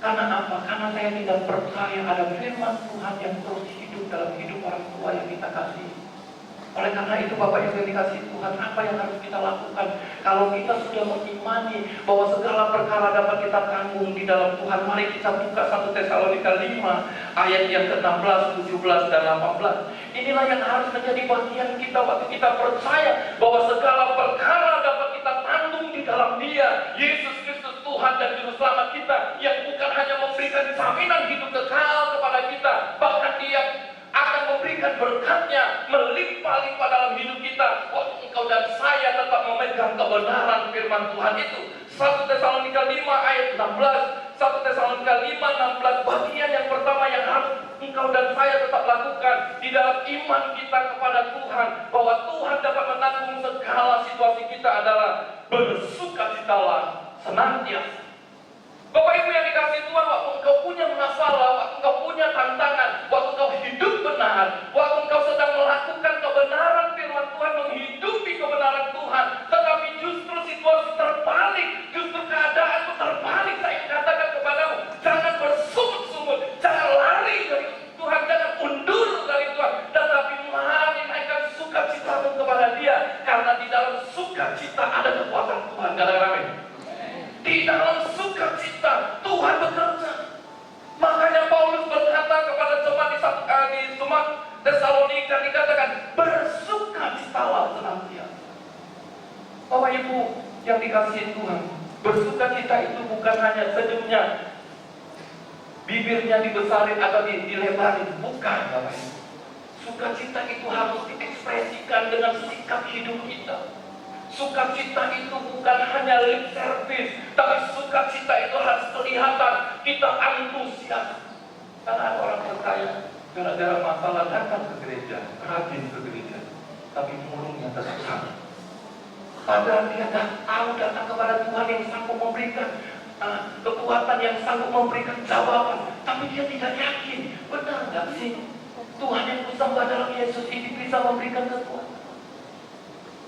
Karena apa? Karena saya tidak percaya ada firman Tuhan yang terus hidup dalam hidup orang tua yang kita kasih. Oleh karena itu Bapak Ibu yang dikasih Tuhan, apa yang harus kita lakukan? Kalau kita sudah mengimani bahwa segala perkara dapat kita tanggung di dalam Tuhan, mari kita buka 1 Tesalonika 5 ayat yang ke-16, 17, dan 18. Inilah yang harus menjadi bagian kita waktu kita percaya bahwa segala perkara dapat kita tanggung di dalam Dia, Yesus Kristus Tuhan dan Juru Selamat kita, yang bukan hanya memberikan jaminan hidup kekal kepada kita, bahkan Dia akan memberikan berkatnya melimpah-limpah dalam hidup kita waktu engkau dan saya tetap memegang kebenaran firman Tuhan itu. 1 Tesalonika 5 ayat 16, 1 Tesalonika 5, 16, bagian yang pertama yang harus engkau dan saya tetap lakukan di dalam iman kita kepada Tuhan, bahwa Tuhan dapat menanggung segala situasi kita adalah bersukacitalah senantiasa. Bapak Ibu yang dikasih Tuhan, waktu engkau punya masalah, waktu engkau punya tantangan, waktu engkau hidup benar, waktu engkau sedang melakukan kebenaran firman Tuhan, menghidupi kebenaran Tuhan, tetapi justru situasi terbalik, justru keadaan itu terbalik, saya katakan kepadamu, jangan bersungut-sungut, jangan lari dari Tuhan, jangan undur dari Tuhan, tetapi mari naikkan sukacitamu kepada Dia, karena di dalam sukacita ada kekuatan Tuhan. Katakan amin. Di dalam sukacita Tuhan bekerja. Makanya Paulus berkata kepada jemaat di jemaat Tesalonika, dikatakan bersukacitalah senantiasa. Bapak Ibu yang dikasihi Tuhan, bersukacita itu bukan hanya senyumnya, bibirnya dibesarin atau dilebarin, bukan Bapak Ibu. Sukacita itu harus diekspresikan dengan sikap hidup kita. Sukacita itu bukan hanya lip service, tapi sukacita itu harus kelihatan kita antusias. Karena orang percaya gara-gara masalah datang ke gereja, rajin ke gereja, tapi murungnya tetap sama. Padahal dia tahu datang kepada Tuhan yang sanggup memberikan kekuatan, yang sanggup memberikan jawaban, tapi dia tidak yakin. Benar nggak sih Tuhan yang kusembah dalam Yesus ini bisa memberikan kekuatan?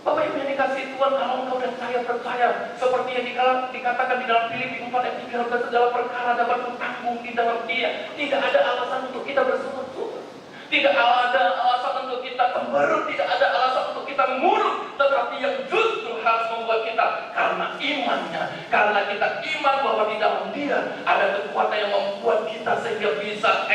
Bapak Ibu yang dikasih Tuhan, kalau engkau dan saya percaya seperti yang dikatakan di dalam Filipi 4 ayat 13, segala perkara dapat bertanggung di dalam Dia. Tidak ada alasan untuk kita bersungut-sungut, tidak ada alasan untuk kita cemberut, tidak ada alasan untuk kita murung, tetapi yang justru harus membuat kita, karena imannya, karena kita iman bahwa di dalam Dia ada kekuatan yang membuat kita sehingga bisa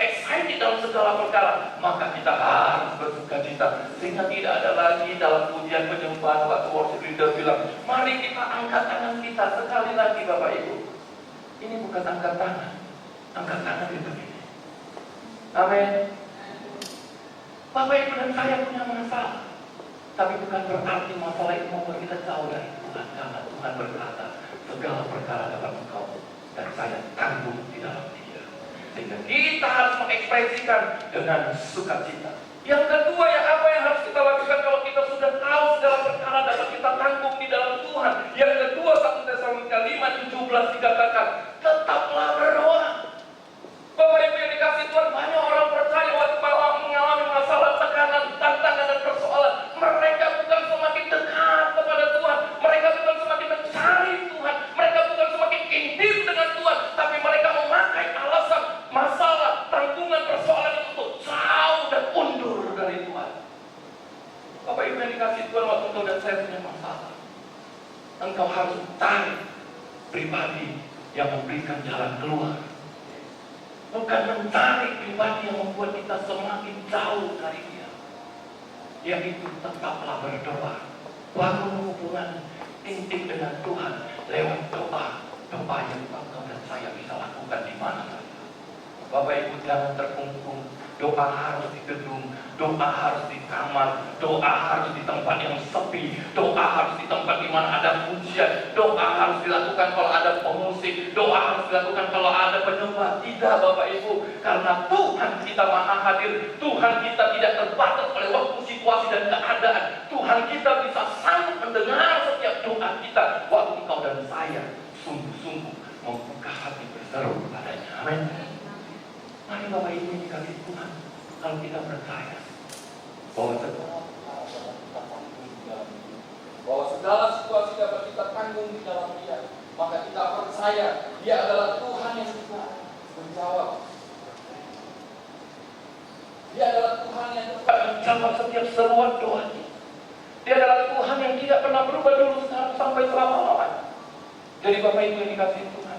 excited dalam segala perkara, maka kita harus bersukacita. Sehingga tidak ada lagi dalam pujian penyembahan waktu worship leader bilang, mari kita angkat tangan kita sekali lagi. Bapak Ibu, ini bukan angkat tangan itu begini. Amin. Bapak Ibu dan saya punya masalah, tapi bukan berarti masalah itu membuat kita jauh dari Tuhan, karena Tuhan berkata segala perkara dapat engkau dan saya tanggung di dalam Dia. Sehingga kita harus mengekspresikan dengan sukacita. Yang kedua, apa yang harus kita lakukan kalau kita sudah tahu segala perkara dapat kita tanggung di dalam Tuhan? Yang kedua, 1 Tesalonika 5:17 dikatakan, tetaplah berdoa. Bapak Ibu yang dikasih Tuhan, banyak orang percaya waktu mengalami masalah, tekanan, tantangan dan persoalan, mereka bukan semakin dekat kepada Tuhan, mereka bukan semakin mencari Tuhan, mereka bukan semakin intim dengan Tuhan, tapi mereka memakai alasan masalah, tanggungan, persoalan itu untuk jauh dan undur dari Tuhan. Bapak Ibu yang dikasih Tuhan, waktu engkau dan saya punya masalah, engkau harus cari pribadi yang memberikan jalan keluar. Bukan mencari pribadi yang membuat kita semakin jauh dari Dia. Yaitu tetaplah berdoa. Bangun hubungan intim dengan Tuhan lewat doa. Doa yang engkau dan saya bisa lakukan di mana saja. Bapak Ibu jangan terkungkung. Doa harus di gedung, doa harus di kamar, doa harus di tempat yang sepi, doa harus di tempat di mana ada pujian, doa harus dilakukan kalau ada pemusik, doa harus dilakukan kalau ada penyembah. Tidak Bapak Ibu, karena Tuhan kita maha hadir, Tuhan kita tidak terbatas oleh waktu, situasi dan keadaan. Tuhan kita bisa sanggup mendengar setiap doa kita waktu engkau dan saya sungguh-sungguh membuka hati berseru kepadanya. Amin. Mari Bapak Ibu yang dikasih Tuhan, kalau kita percaya bahwa segala situasi dapat kita tanggung di dalam Dia, maka kita percaya Dia adalah Tuhan yang bisa menjawab. Dia adalah Tuhan yang dapat menjawab setiap seruan doa kita. Dia adalah Tuhan yang tidak pernah berubah dulu, sekarang sampai selama-lamanya. Jadi Bapak Ibu yang dikasih Tuhan,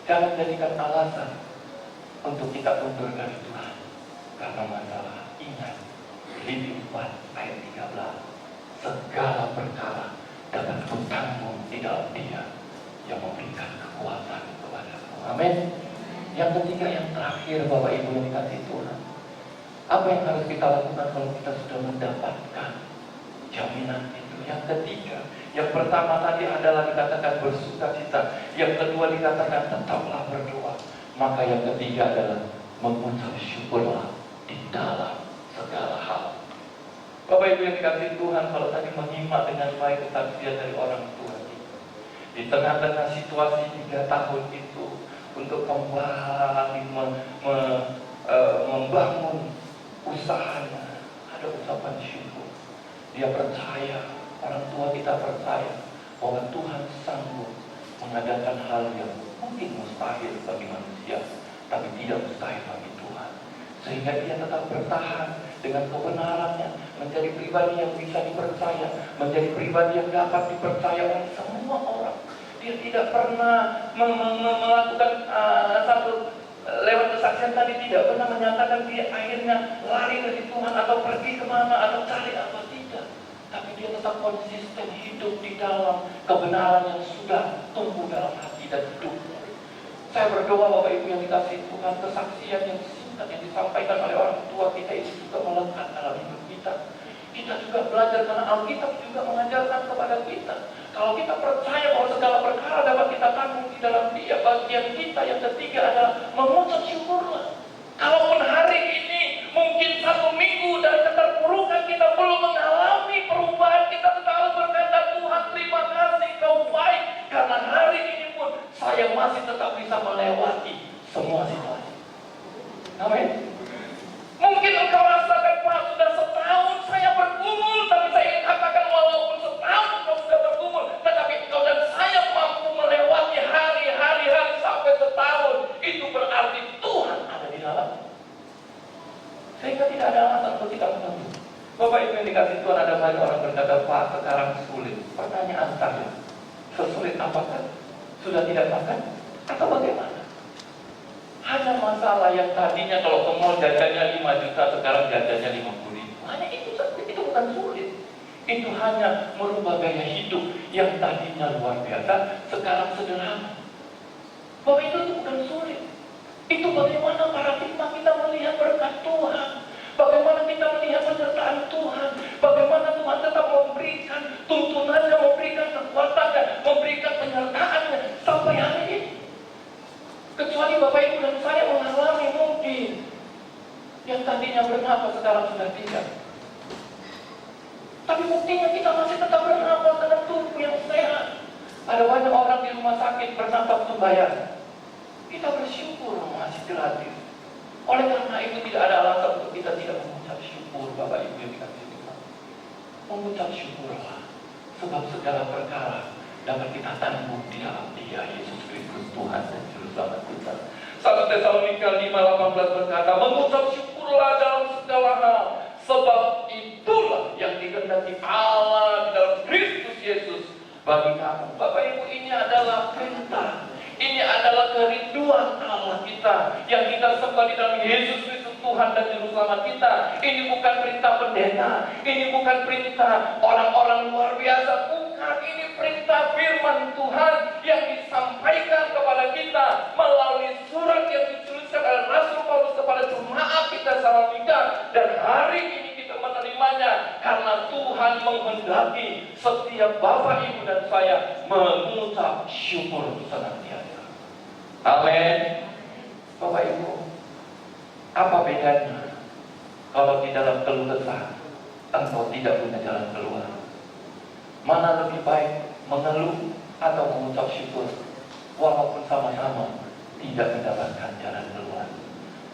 jangan jadikan alasan untuk kita mundur dari Tuhan karena masalah. Ingat, Filipi 4 ayat 13, segala perkara dapat kutanggung di dalam Dia yang memberikan kekuatan kepadaku. Amin. Yang ketiga, yang terakhir Bapak Ibu yang dikasih Tuhan, apa yang harus kita lakukan kalau kita sudah mendapatkan jaminan itu? Yang ketiga, yang pertama tadi adalah dikatakan bersukacita, yang kedua dikatakan tetaplah berdoa. Maka yang ketiga adalah mengucap syukurlah di dalam segala hal. Bapak Ibu yang dikasih Tuhan, kalau tadi menyimak dengan baik kesaksian dari orang tua kita, di tengah-tengah situasi 3 tahun itu, untuk kembali membangun usahanya, ada ucapan syukur. Dia percaya, orang tua kita percaya bahwa Tuhan sanggup mengadakan hal yang mungkin mustahil bagi manusia, tapi tidak mustahil bagi Tuhan. Sehingga dia tetap bertahan dengan kebenarannya, menjadi pribadi yang bisa dipercaya, menjadi pribadi yang dapat dipercaya oleh semua orang. Dia tidak pernah melakukan lewat kesaksian tadi, tidak pernah menyatakan dia akhirnya lari dari Tuhan atau pergi kemana atau cari apa, tidak. Tapi dia tetap konsisten hidup di dalam kebenaran yang sudah tumbuh dalam hati dan hidup. Saya berdoa Bapak Ibu yang dikasih Tuhan, kesaksian yang singkat yang disampaikan oleh orang tua kita itu juga melekat dalam hidup kita. Kita juga belajar karena Alkitab juga mengajarkan kepada kita. Kalau kita percaya bahwa segala perkara dapat kita tanggung di dalam Dia, bagian kita yang ketiga adalah mengucap syukurlah. Kalaupun hari ini mungkin 1 minggu dari keterpurukan kita belum mengalami perubahan, kita selalu berkata, Tuhan terima kasih Kau baik, karena hari ini pun saya masih tetap bisa melewati semua situasi. Amin. Mungkin engkau rasakan, Pak, sudah setahun saya bergumul, tapi saya ingin katakan walaupun setahun engkau sudah bergumul, tetapi engkau dan saya mampu melewati hari-hari sampai setahun. Itu berarti Tuhan ada di dalam. Sehingga tidak ada alasan untuk kita menunggu. Bapak Ibu yang dikasih Tuhan, ada banyak orang berkata, Pak, sekarang sulit. Pertanyaan saya, sesulit apakah? Sudah tidak makan? Atau bagaimana? Hanya masalah yang tadinya kalau ke mall jajannya 5 juta, sekarang jajannya 50 ribu. Hanya itu saja, itu bukan sulit. Itu hanya merubah gaya hidup yang tadinya luar biasa, sekarang sederhana. Bapak, itu bukan sulit. Itu bagaimana paradigma kita melihat berkat Tuhan. Bagaimana kita melihat penyertaan Tuhan. Bagaimana Tuhan tetap memberikan tuntunannya, memberikan kekuatannya, memberikan penyertaannya sampai hari ini. Bapak Ibu dan saya mengalami mungkin yang tadinya bernapas sekarang sudah tidak. Tapi buktinya kita masih tetap bernapas dengan tubuh yang sehat. Ada banyak orang di rumah sakit bernapas membayar. Kita bersyukur masih gratis. Oleh karena itu tidak ada alasan untuk kita tidak mengucap syukur, Bapak Ibu yang dikasihi Tuhan. Mengucap syukurlah, sebab segala perkara dapat kita tanggung di dalam Dia, Yesus Kristus Tuhan dan Juru Selamat kita. 1 Tesalonika 5:18 berkata, mengucap syukurlah dalam segala hal, sebab itulah yang dikehendaki Allah di dalam Kristus Yesus bagi kamu. Bapak Ibu, ini adalah perintah. Ini adalah kerinduan Allah kita yang kita sembah di dalam Yesus Kristus Tuhan dan Juru Selamat kita. Ini bukan perintah pendeta, ini bukan perintah orang-orang luar biasa, bukan. Ini perintah firman Tuhan yang disampaikan kepada kita melalui surat yang dituliskan oleh Rasul Paulus kepada jemaat kita Tesalonika, dan hari ini kita menerimanya karena Tuhan menghendaki setiap Bapak Ibu dan saya mengucap syukur senantiasa. Amin. Bapak Ibu, apa bedanya kalau di dalam keluh kesah engkau tidak punya jalan keluar? Mana lebih baik, mengeluh atau mengucap syukur? Walaupun sama-sama tidak mendapatkan jalan keluar.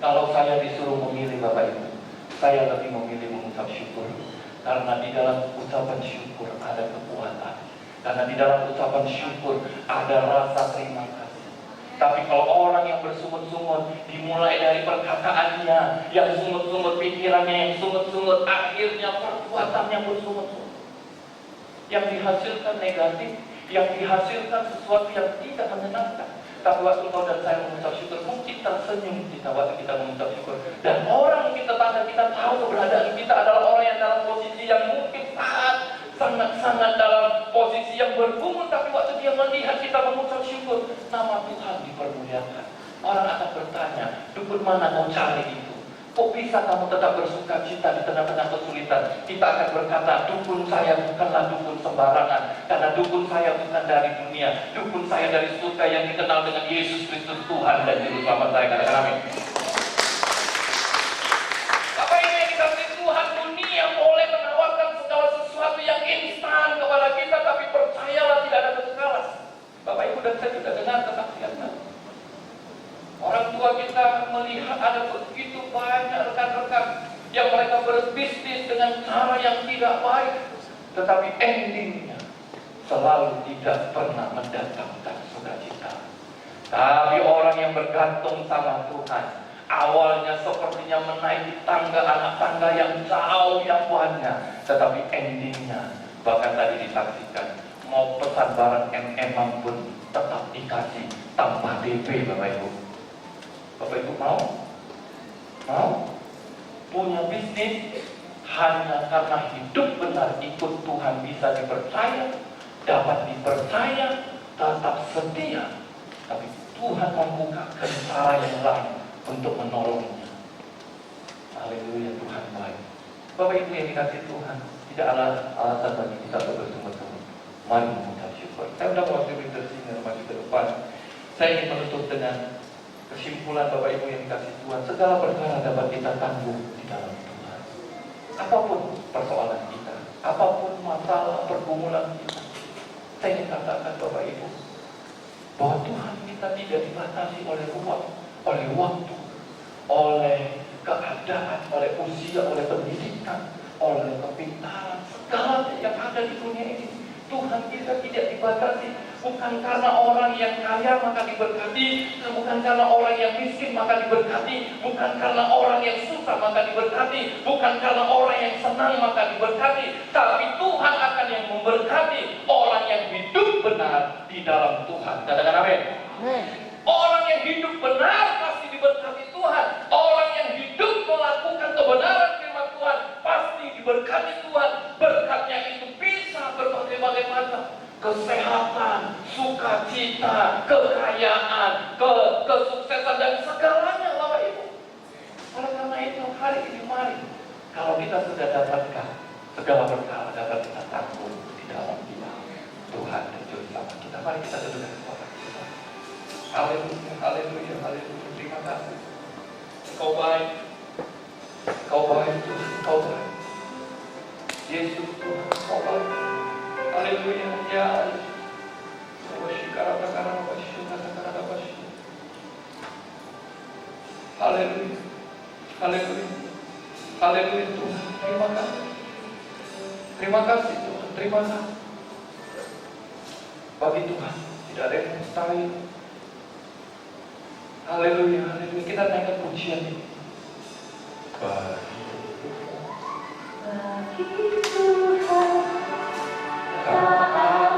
Kalau saya disuruh memilih Bapak Ibu, saya lebih memilih mengucap syukur. Karena di dalam ucapan syukur ada kekuatan. Karena di dalam ucapan syukur ada rasa terima kasih. Tapi kalau orang yang bersungut-sungut, dimulai dari perkataannya yang sungut-sungut, pikirannya yang sungut-sungut, akhirnya perbuatannya bersungut-sungut. Yang dihasilkan negatif, yang dihasilkan sesuatu yang tidak menyenangkan. Tapi waktu kau dan saya mengucap syukur, mungkin tersenyum kita waktu kita mengucap syukur. Dan orang yang kita tanda, kita tahu keberadaan kita adalah orang yang dalam posisi yang mungkin sangat-sangat dalam posisi yang bergumul. Tapi waktu dia melihat kita mengucap syukur, nama Tuhan dipermuliakan. Orang akan bertanya, dukun mana kau cari itu? Kok bisa kamu tetap bersuka cita di tengah-tengah kesulitan? Kita akan berkata, dukun saya bukanlah dukun sembarangan. Karena dukun saya bukan dari dunia. Dukun saya dari surga yang dikenal dengan Yesus Kristus Tuhan dan Juru Selamat saya. Katakan amin. Bapak Ibu yang dikasihi Tuhan, dunia boleh menawarkan segala sesuatu yang instan kepada kita, tapi percayalah tidak ada kekekalan. Bapak Ibu dan saya sudah dengar kesaksian. Orang tua kita melihat ada begitu banyak rekan-rekan yang mereka berbisnis dengan cara yang tidak baik, tetapi endingnya selalu tidak pernah mendatangkan sukacita. Tapi orang yang bergantung sama Tuhan, awalnya sepertinya menaiki tangga anak tangga yang jauh yang banyak, tetapi endingnya bahkan tadi disaksikan mau pesan barang MM pun tetap dikasih tanpa DP. Bapak Ibu, Bapak Ibu mau punya bisnis hanya karena hidup benar ikut Tuhan, bisa dipercaya, dapat dipercaya, tetap setia, tapi Tuhan membukakan cara yang lain untuk menolongnya. Haleluya, Tuhan baik. Bapak Ibu yang dikasihi Tuhan, tidak ada alasan bagi kita untuk bersungguh-sungguh. Mari mengucap syukur. Saya sudah mewakili tersini maju ke depan. Saya ingin menutup dengan kesimpulan Bapak Ibu yang dikasihi Tuhan. Segala perkara dapat kita tanggung di dalam Tuhan. Apapun persoalan kita, apapun masalah pergumulan kita, saya ingin katakan Bapak Ibu, bahwa Tuhan kita tidak dibatasi oleh ruang, oleh waktu, oleh keadaan, oleh usia, oleh pendidikan, oleh kepintaran, segala yang ada di dunia ini. Tuhan kita tidak dibatasi, bukan karena orang yang kaya maka diberkati, bukan karena orang yang miskin maka diberkati, bukan karena orang yang susah maka diberkati, bukan karena orang yang senang maka diberkati, tapi Tuhan akan yang memberkati orang yang hidup benar di dalam Tuhan. Katakan amin. Orang yang hidup benar pasti diberkati Tuhan. Orang yang hidup melakukan kebenaran firman Tuhan pasti diberkati Tuhan. Berkatnya itu bisa berbagai-bagai macam. Kesehatan, sukacita, kekayaan, kesuksesan dan segalanya Bapak Ibu. Oleh karena itu hari ini mari, kalau kita sudah dapatkan segala perkara dapat kita tanggung di dalam kita Tuhan dan Juru Selamat kita. Mari kita duduk di tempat kita. Haleluya, haleluya, haleluya. kasih. Engkau baik. Engkau baik Tuhan, Engkau baik. Yesus Tuhan, Engkau baik. Haleluya, ya Yesus. Haleluya. Haleluya. Haleluya Tuhan. Terima kasih. Terima kasih Tuhan. Terima kasih. Bagi Tuhan tidak ada yang mustahil. Haleluya. Haleluya. Kita naikkan pujian ini. Bagi Tuhan tak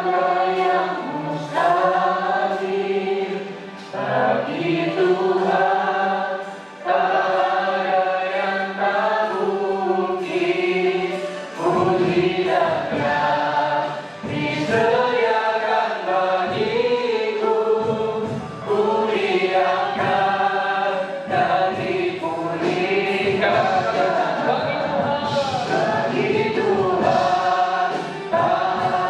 ada yang mustahil. Bagi Tuhan tak ada yang tak mungkin. Puji dan disediakan bagiku. Kuliahkan dan dipulihkan. Bagi Tuhan tak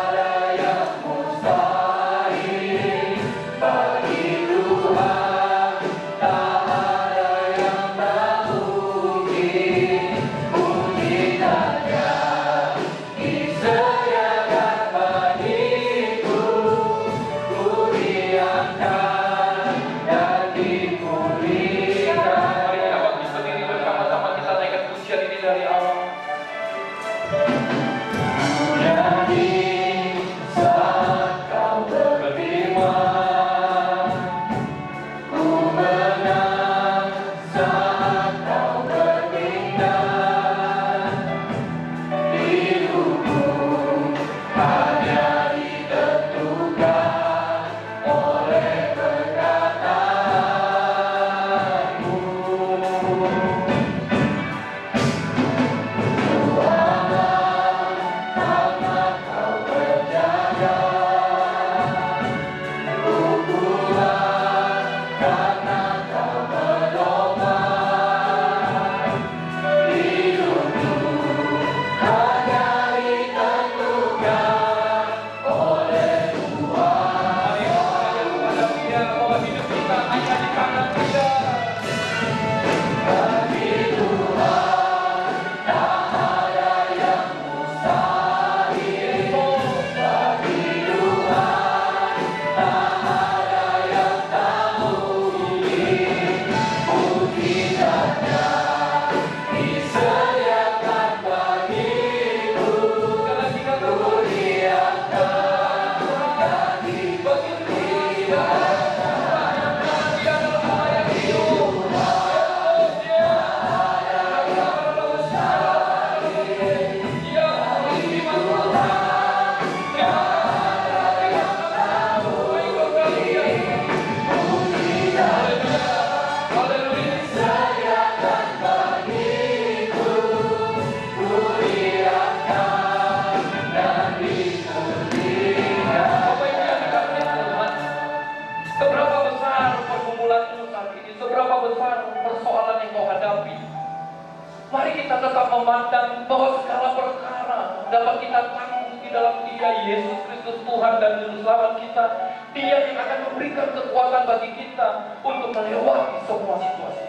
ada yang mustahil. Bagi Tuhan tak ada yang tak mungkin. Mujizatnya disediakan bagiku. Kuliahkan dan dipulihkan. Mari kita bangkit berdiri bersama-sama, kita naikkan pujian ini dari awal. Nyanyi saat kau berfirman, ku menang saat kau bertindak. Hidupku hanya ditentukan oleh perkataanmu. Karena kau berjaga, kuat karena kau menolong. Hidupku hanya ditentukan oleh Tuhan. Mari kita katakan kepada Dia bahwa hidup kita hanya di tangan Dia. Bagi Tuhan tak ada yang mustahil. Bagi Tuhan tak ada yang tak mungkin. Mujizatnya disediakan bagiku. Kuliahkan dan dipulihkan. Dia adalah Allah yang hidup. Disediakan bagiku. Kuliahkan dan dipulihkan. Bapak Ibu yang dikasihi Tuhan, seberapa besar pergumulanmu saat ini, seberapa besar persoalan yang kau hadapi, mari kita tetap memandang bahwa segala perkara dapat kita tanggung di dalam Dia, Yesus Kristus Tuhan dan Juru Selamat kita. Dia yang akan memberikan kekuatan bagi kita untuk melewati semua situasi.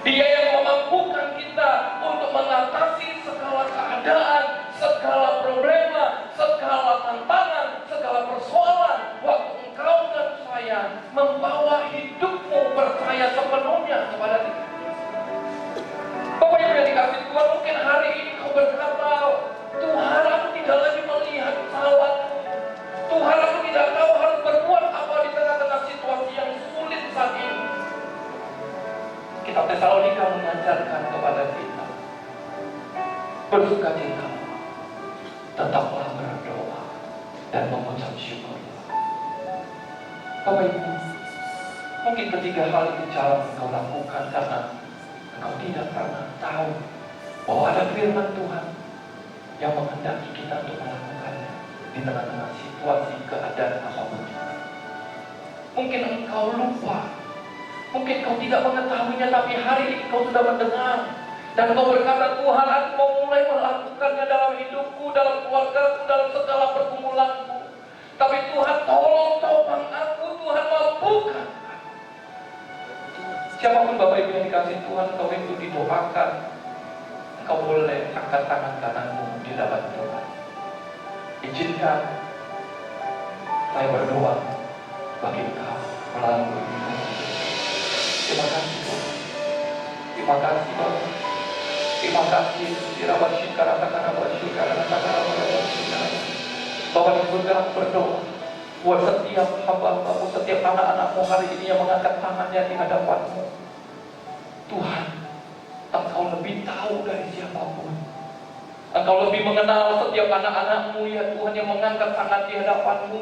Dia yang memampukan kita untuk mengatasi segala keadaan, segala problema, segala tantangan, segala persoalan. Waktu engkau dan saya membawa hidupmu percaya sepenuhnya kepada Dia. Bapak Ibu yang dikasih Tuhan, mungkin hari ini kau berkata, Tuhan, aku tidak lagi melihat salah. Tuhan, aku tidak tahu harus berbuat apa di tengah-tengah situasi yang sulit saat ini. Kitab Tesalonika mengajarkan kepada kita, bersukacita, tetaplah berdoa dan mengucap syukur. Bapak Ibu, mungkin ketiga hal itu cara engkau lakukan karena engkau tidak pernah tahu bahwa ada firman Tuhan yang menghendaki kita untuk melakukannya di tengah-tengah situasi keadaan apapun. Mungkin engkau lupa, mungkin kau tidak mengetahuinya, tapi hari ini kau sudah mendengar dan kau berkata, Tuhan, aku mau mulai melakukannya dalam hidupku, dalam keluargaku, dalam segala pergumulanku. Tapi Tuhan, tolong topang aku, Tuhan, mampukan. Siapapun Bapak Ibu yang dikasih Tuhan, Engkau itu didoakan, Engkau boleh angkat tangan kananmu di hadapan Tuhan. Izinkan saya berdoa bagi Engkau melalui ini. Terima kasih Tuhan. Terima kasih Bapak. Terima kasih dirawat syikara katakan syikara Bapak di surga, aku berdoa buat setiap hamba-Mu, setiap anak-anak-Mu hari ini yang mengangkat tangannya di hadapan-Mu. Tuhan, Engkau lebih tahu dari siapapun. Engkau lebih mengenal setiap anak-anak-Mu ya Tuhan yang mengangkat tangan di hadapan-Mu.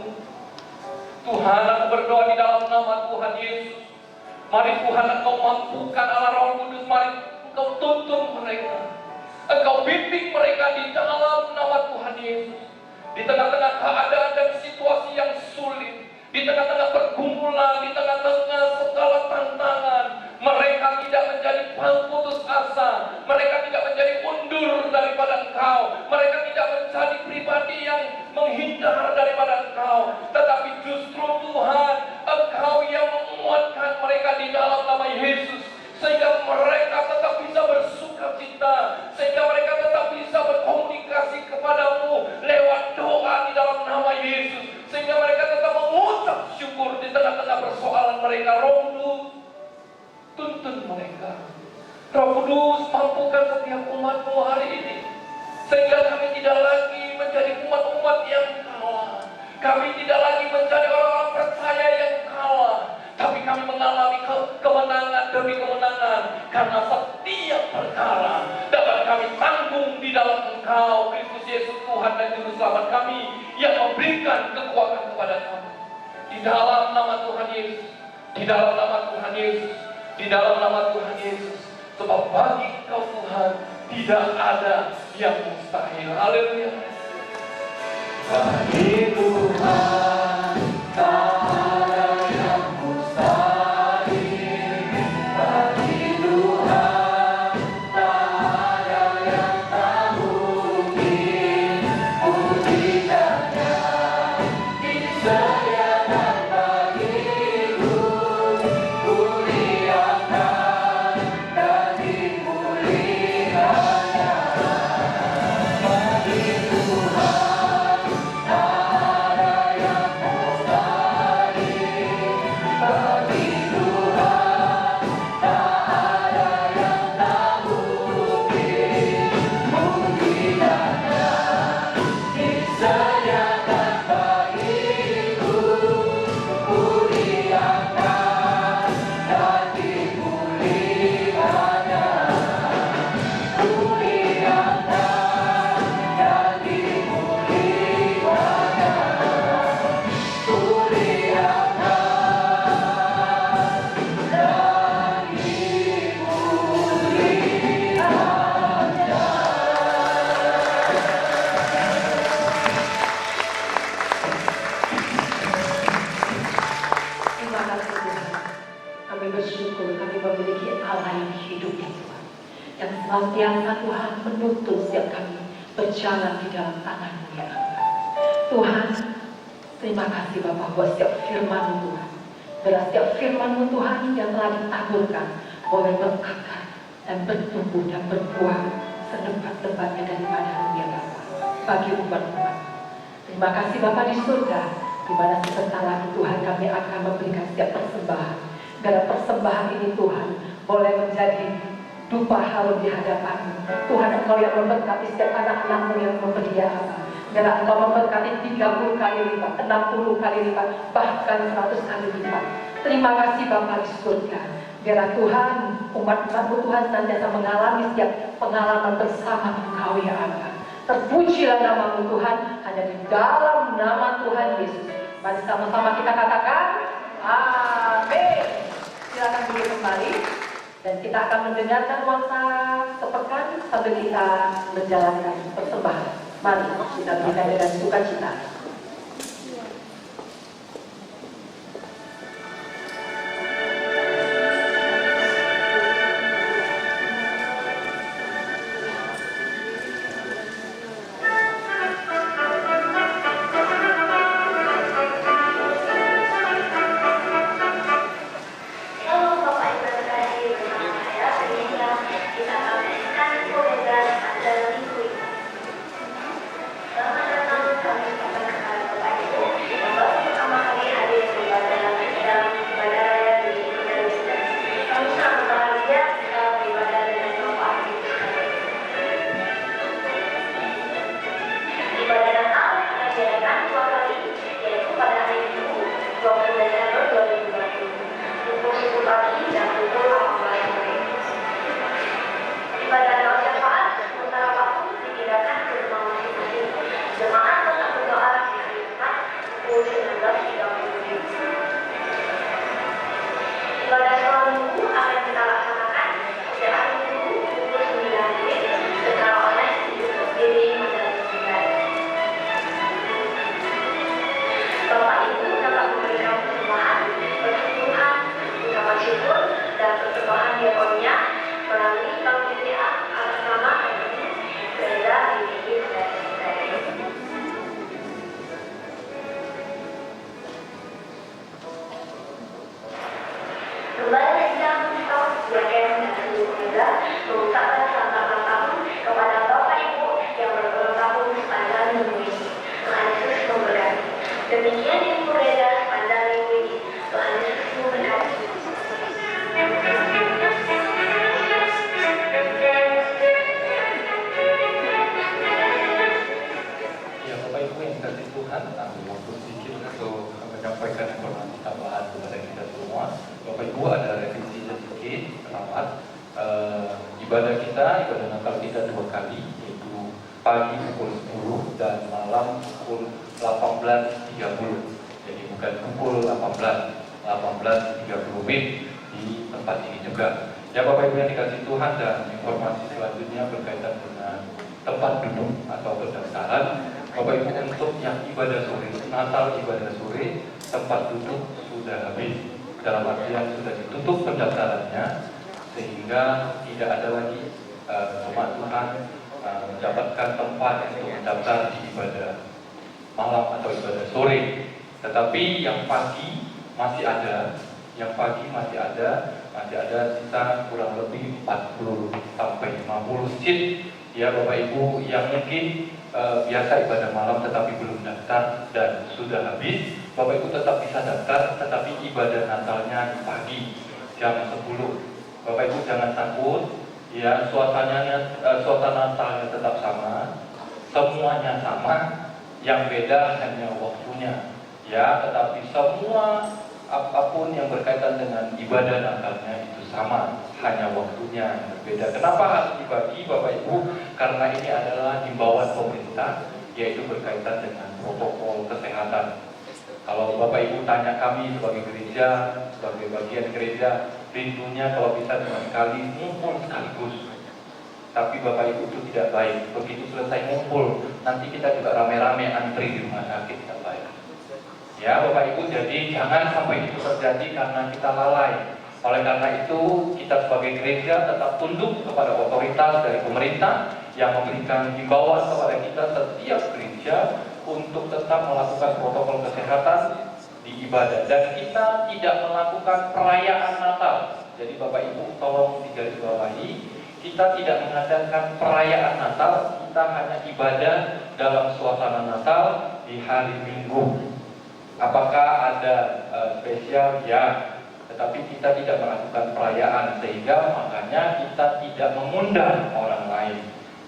Tuhan, aku berdoa di dalam nama Tuhan Yesus. Mari Tuhan, Engkau mampukan Allah Roh Kudus, mari Engkau tuntun mereka. Engkau bimbing mereka di dalam nama Tuhan Yesus. Di tengah-tengah keadaan dan situasi yang sulit, di tengah-tengah pergumulan, di tengah-tengah segala tantangan, mereka tidak menjadi putus asa, mereka tidak menjadi mundur daripada Engkau, mereka tidak menjadi pribadi yang menghindar daripada Engkau, tetapi justru Tuhan, Engkau yang menguatkan mereka di dalam nama Yesus, sehingga mereka tetap bisa bersuka cita, sehingga mereka tetap bisa berkomunikasi kepadamu lewat doa di dalam nama Yesus, sehingga mereka tetap mengucap syukur di tengah-tengah persoalan mereka. Roh Kudus, tuntun mereka. Roh Kudus, mampukan setiap umat-Mu hari ini, sehingga kami tidak lagi menjadi umat-umat yang kalah, kami tidak lagi menjadi orang-orang percaya yang kalah, tapi kami mengalami kemenangan demi kemenangan, karena setiap perkara dapat kami tanggung di dalam Engkau, Kristus Yesus Tuhan dan Juru Selamat kami, yang memberikan kekuatan kepada kami. Di dalam nama Tuhan Yesus, di dalam nama Tuhan Yesus, di dalam nama Tuhan Yesus. Sebab bagi Engkau Tuhan tidak ada yang mustahil. Haleluya. Bagi Tuhan tak ada yang mustahil. Bagi Tuhan tak ada yang tak mungkin. Mujizatnya disediakan bagiku. Kuliahkan dan dimuliakannya. Bagi Tuhan tak ada yang mustahil. Bagi Tuhan tak ada yang tak mungkin. Mujizatnya disediakan bagiku. Kuliahkan dan dimuliakannya. Kuliahkan dan dimuliakannya. Kuliahkan dan Terima kasih Tuhan. Kami bersyukur kami memiliki Allah yang hidup ya Tuhan, yang senantiasa Tuhan menuntun setiap kami berjalan di dalam tangan-Mu ya Allah. Tuhan, terima kasih Bapa buat setiap firman-Mu Tuhan. Biarlah setiap firman-Mu Tuhan yang telah ditaburkan boleh mengakar dan bertumbuh dan berbuah selembat-lembatnya daripada-Mu ya Bapa bagi umat-umat. Terima kasih Bapa di surga, di mana sebentar lagi Tuhan kami akan memberikan setiap persembahan. Biar persembahan ini Tuhan boleh menjadi dupa harum di hadapan-Mu. Tuhan, Engkau yang memberkati setiap anak-anak-Mu yang memberi ya Allah. Biar Engkau memberkati 30 kali lipat, 60 kali lipat, bahkan 100 kali lipat. Terima kasih Bapa di surga. Biar Tuhan, umat-umat-Mu Tuhan senantiasa mengalami setiap pengalaman bersama Engkau ya Allah. Terpujilah nama-Mu Tuhan, hanya di dalam nama Tuhan Yesus. Mari sama-sama kita katakan, amin. Silakan duduk kembali, dan kita akan mendengarkan nuansa sepekan sambil kita menjalankan persembahan. Mari kita berikan dengan sukacita. Halo Bapak Ibu Saudari, kita laksanakan setiap hari Minggu pukul 9 WIB secara online di YouTube GBI Mandalika 9. Bapak Ibu dapat memberikan persembahan, persembahan, ucapan syukur, dan persembahan diakonia melalui bank BCA atas nama MI Gereja GBI Mandalika 9. Kembali sidang tahun Yaken dan seluruh gereja mengucapkan selamat ulang tahun kepada Bapak Ibu yang berulang tahun sepanjang minggu ini. Tuhan Yesus memberkati. Demikian info gereja sepanjang minggu ini. Tuhan Yesus memberkati. Ya Bapak Ibu yang dikasihi Tuhan, ambil waktu sedikit untuk menyampaikan informasi tambahan kepada kita semua. Bapak Ibu ada revisi sedikit selamat. Ibadah Natal kita 2 kali, yaitu pagi pukul 10 dan malam pukul 18.30. Jadi bukan pukul 18.30 WIB di tempat ini juga. Ya Bapak Ibu yang dikasihi Tuhan, dan informasi selanjutnya berkaitan dengan tempat duduk atau pendaftaran. Bapak Ibu untuk yang ibadah sore, Natal ibadah sore, tempat duduk sudah habis. Dalam artian sudah ditutup pendaftarannya, sehingga tidak ada lagi jemaat Tuhan mendapatkan tempat untuk mendaftar di ibadah malam atau ibadah sore. Tetapi yang pagi masih ada, masih ada sisa kurang lebih 40 sampai 50 seat. Ya Bapak Ibu yang mungkin biasa ibadah malam tetapi belum daftar dan sudah habis, Bapak Ibu tetap bisa daftar, tetapi ibadah Natalnya di pagi jam 10. Bapak Ibu jangan takut, ya suasana Natalnya tetap sama, semuanya sama, yang beda hanya waktunya. Ya, tetapi semua apapun yang berkaitan dengan ibadah Natalnya itu sama, hanya waktunya yang berbeda. Kenapa harus dibagi Bapak Ibu? Karena ini adalah himbauan pemerintah, yaitu berkaitan dengan protokol kesehatan. Kalau Bapak Ibu tanya kami sebagai gereja, sebagai bagian gereja, rindunya kalau bisa cuma sekali ngumpul sekaligus. Tapi Bapak Ibu itu tidak baik. Begitu selesai ngumpul, nanti kita juga rame-rame antri di rumah sakit, tidak baik. Ya Bapak Ibu, jadi jangan sampai itu terjadi karena kita lalai. Oleh karena itu, kita sebagai gereja tetap tunduk kepada otoritas dari pemerintah yang memberikan himbauan kepada kita setiap gereja untuk tetap melakukan protokol kesehatan di ibadah. Dan kita tidak melakukan perayaan Natal. Jadi Bapak Ibu tolong digarisbawahi, kita tidak mengadakan perayaan Natal, kita hanya ibadah dalam suasana Natal di hari Minggu. Apakah ada spesial? Ya, tetapi kita tidak melakukan perayaan, sehingga makanya kita tidak mengundang orang lain.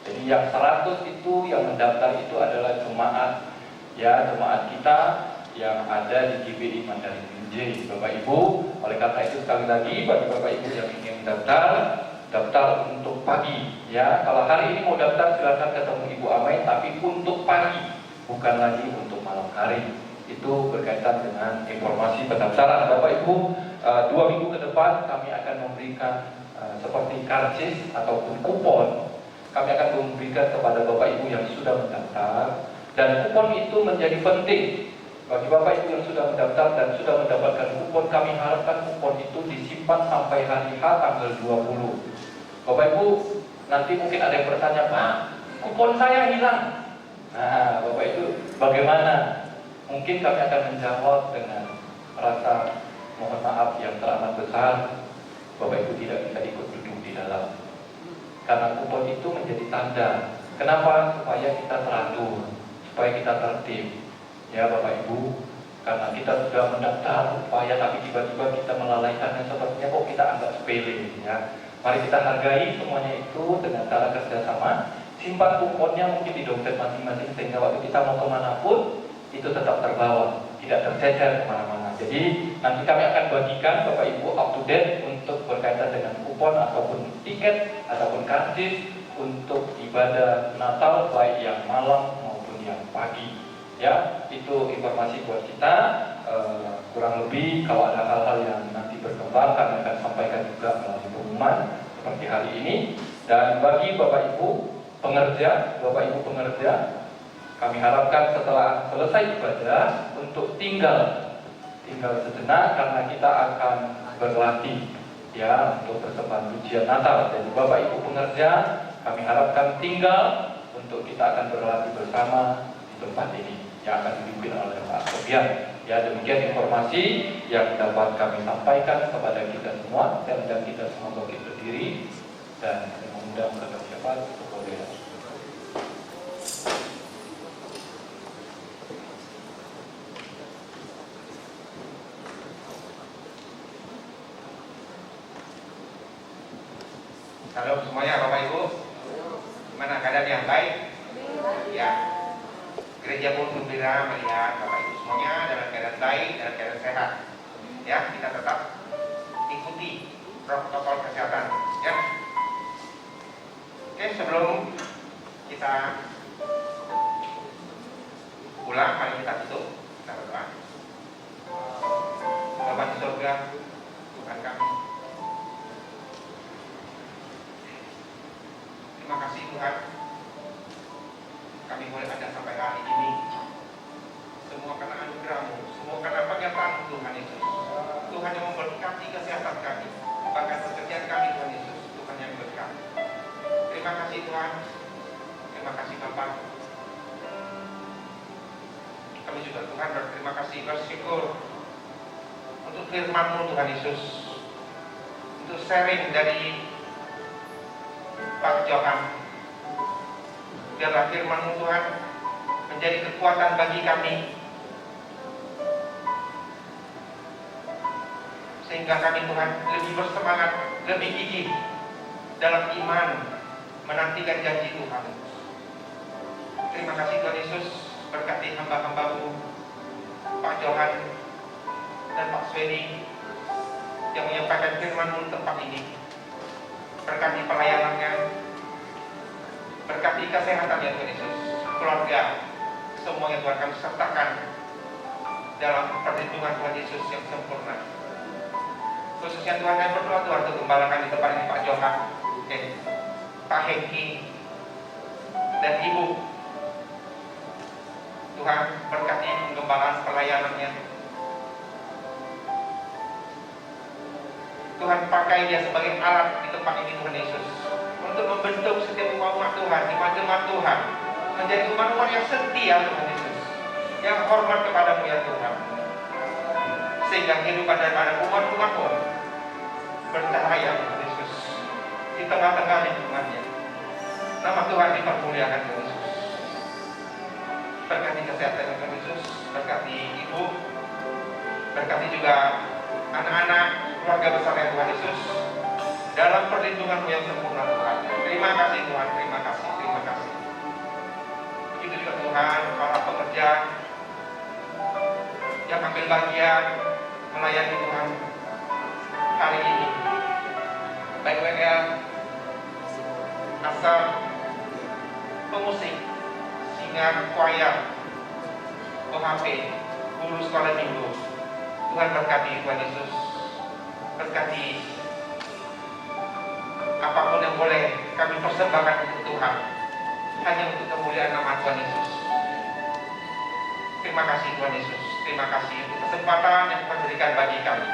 Jadi yang 100 itu yang mendaftar itu adalah jemaat, ya jemaat kita yang ada di GBI Mandalika J, Bapak Ibu. Oleh karena itu sekali lagi bagi Bapak Ibu yang ingin daftar untuk pagi, ya. Kalau hari ini mau daftar silakan ketemu Ibu Amai, tapi untuk pagi, bukan lagi untuk malam hari. Itu berkaitan dengan informasi pendaftaran. Bapak Ibu, 2 minggu ke depan kami akan memberikan seperti karcis ataupun kupon. Kami akan memberikan kepada Bapak Ibu yang sudah mendaftar, dan kupon itu menjadi penting bagi Bapak Ibu yang sudah mendaftar dan sudah mendapatkan kupon. Kami harapkan kupon itu disimpan sampai hari H tanggal 20. Bapak Ibu, nanti mungkin ada yang bertanya, Pak, kupon saya hilang. Nah, Bapak Ibu, bagaimana? Mungkin kami akan menjawab dengan rasa mohon maaf yang teramat besar. Bapak Ibu tidak bisa ikut duduk di dalam, karena kupon itu menjadi tanda. Kenapa? Supaya kita teratur, supaya kita tertib. Ya Bapak Ibu, karena kita sudah mendaftar upaya, tapi tiba-tiba kita melalaikannya, sepertinya kok kita anggap sepele. Ya, mari kita hargai semuanya itu dengan cara kerjasama. Simpan kuponnya mungkin di dompet masing-masing, sehingga waktu kita mau kemanapun itu tetap terbawa, tidak tercecer kemana-mana. Jadi nanti kami akan bagikan Bapak Ibu up to date untuk berkaitan dengan kupon ataupun tiket ataupun karcis untuk ibadah Natal, baik yang malam maupun yang pagi. Ya, itu informasi buat kita. Kurang lebih kalau ada hal-hal yang nanti berkembang kami akan sampaikan juga melalui pengumuman seperti hari ini. Dan bagi Bapak Ibu pengerja, kami harapkan setelah selesai ibadah untuk tinggal sejenak karena kita akan berlatih ya untuk persembahan ujian Natal. Jadi Bapak Ibu pengerja, kami harapkan tinggal untuk kita akan berlatih bersama di tempat ini yang akan dipimpin oleh Pak Sofian. Ya, demikian informasi yang dapat kami sampaikan kepada kita semua, dan kita semua bangkit berdiri dan mengundang kepada siapa boleh. Halo semuanya Bapak Ibu, gimana keadaan yang baik? Ya, gereja pun gembira melihat Bapak Ibu semuanya dalam keadaan baik, dalam keadaan sehat. Ya, kita tetap ikuti protokol kesehatan. Ya. Oke, sebelum kita pulang, mari kita tutup. Kita berdoa. Bapa di surga, Tuhan kami, terima kasih Tuhan, kami boleh ada sampai hari ini. Semua karena anugerah-Mu, semua karena penyertaan Tuhan Yesus. Tuhan yang memberkati kesehatan kami, bahkan pekerjaan kami Tuhan Yesus, Tuhan yang berkati. Terima kasih Tuhan, terima kasih Bapak. Kami juga Tuhan berterima kasih, bersyukur untuk firman-Mu Tuhan Yesus, untuk sharing dari Pak Johan. Biarlah firman-Mu Tuhan menjadi kekuatan bagi kami, sehingga kami Tuhan lebih bersemangat, lebih gigih dalam iman menantikan janji Tuhan. Terima kasih Tuhan Yesus, berkati hamba-hamba-Mu Pak Johan dan Pak Sweni yang menyampaikan firman-Mu di tempat ini. Berkati pelayanannya, berkati kesehatannya Tuhan Yesus, keluarga, semuanya Tuhan kami sertakan dalam perlindungan Tuhan Yesus yang sempurna. Khususnya Tuhan kami berdoa Tuhan untuk gembalakan di tempat ini Pak Johan, Pak Hengki, dan Ibu. Tuhan berkati pengembalaan pelayanannya. Tuhan pakai dia sebagai alat di tempat ini Tuhan Yesus, untuk membentuk setiap umat Tuhan, jemaat Tuhan menjadi umat-umat yang setia Tuhan Yesus, yang hormat kepadamu ya Tuhan, sehingga kehidupan daripada umat-umat-Mu bercahaya Tuhan Yesus di tengah-tengah lingkungannya. Nama Tuhan dipermuliakan Tuhan Yesus. Berkati kesehatan Tuhan Yesus, berkati Ibu, berkati juga anak-anak, keluarga besar yang Tuhan Yesus, dalam perlindungan-Mu yang sempurna Tuhan. Terima kasih Tuhan, terima kasih, terima kasih. Begitu juga Tuhan, para pekerja yang ambil bagian melayani Tuhan hari ini, baik WL, asal, pemusik, singar, choir, OHP, guru sekolah minggu. Tuhan berkati Tuhan Yesus, berkati apapun yang boleh kami persembahkan untuk Tuhan, hanya untuk kemuliaan nama Tuhan Yesus. Terima kasih Tuhan Yesus, terima kasih untuk kesempatan yang Tuhan berikan bagi kami.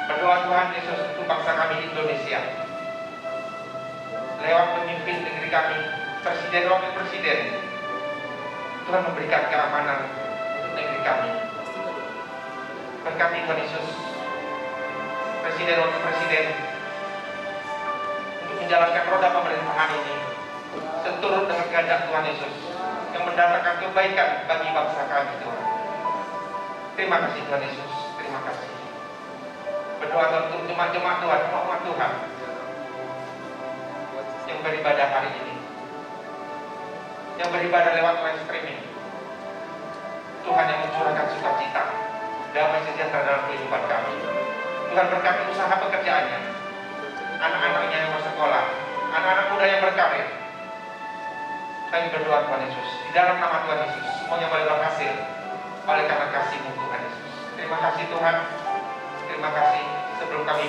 Berdoa Tuhan Yesus untuk bangsa kami Indonesia, lewat pemimpin negeri kami, presiden wakil presiden. Tuhan memberikan keamanan untuk negeri kami. Berkati Tuhan Yesus presiden wakil presiden untuk menjalankan roda pemerintahan ini seturut dengan kehendak Tuhan Yesus yang mendatangkan kebaikan bagi bangsa kami Tuhan. Terima kasih Tuhan Yesus, terima kasih. Berdoa untuk jemaat-jemaat Tuhan, umat Tuhan yang beribadah hari ini, yang beribadah lewat live streaming. Tuhan yang mencurahkan sukacita, damai sejahtera dalam kehidupan kami. Tuhan berkati usaha pekerjaannya, anak-anaknya yang bersekolah, anak-anak muda yang berkarir. Kami berdoa Tuhan Yesus, di dalam nama Tuhan Yesus, semuanya boleh berhasil oleh karena kasih-Mu Tuhan Yesus. Terima kasih Tuhan, terima kasih. Sebelum kami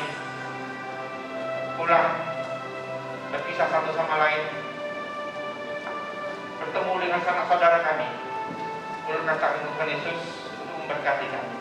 pulang, berpisah satu sama lain, bertemu dengan sanak saudara kami. Ulurkan tangan Tuhan Yesus untuk memberkati kami.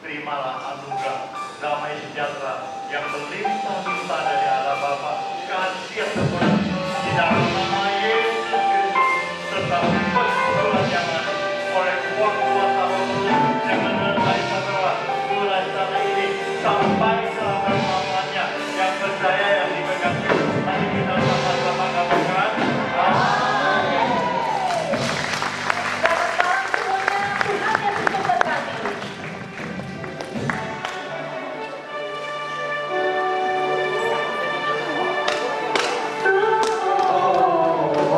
Terimalah anugerah damai sejahtera yang berlimpah-limpah dari Allah Bapa, kasih yang sempurna di dalam nama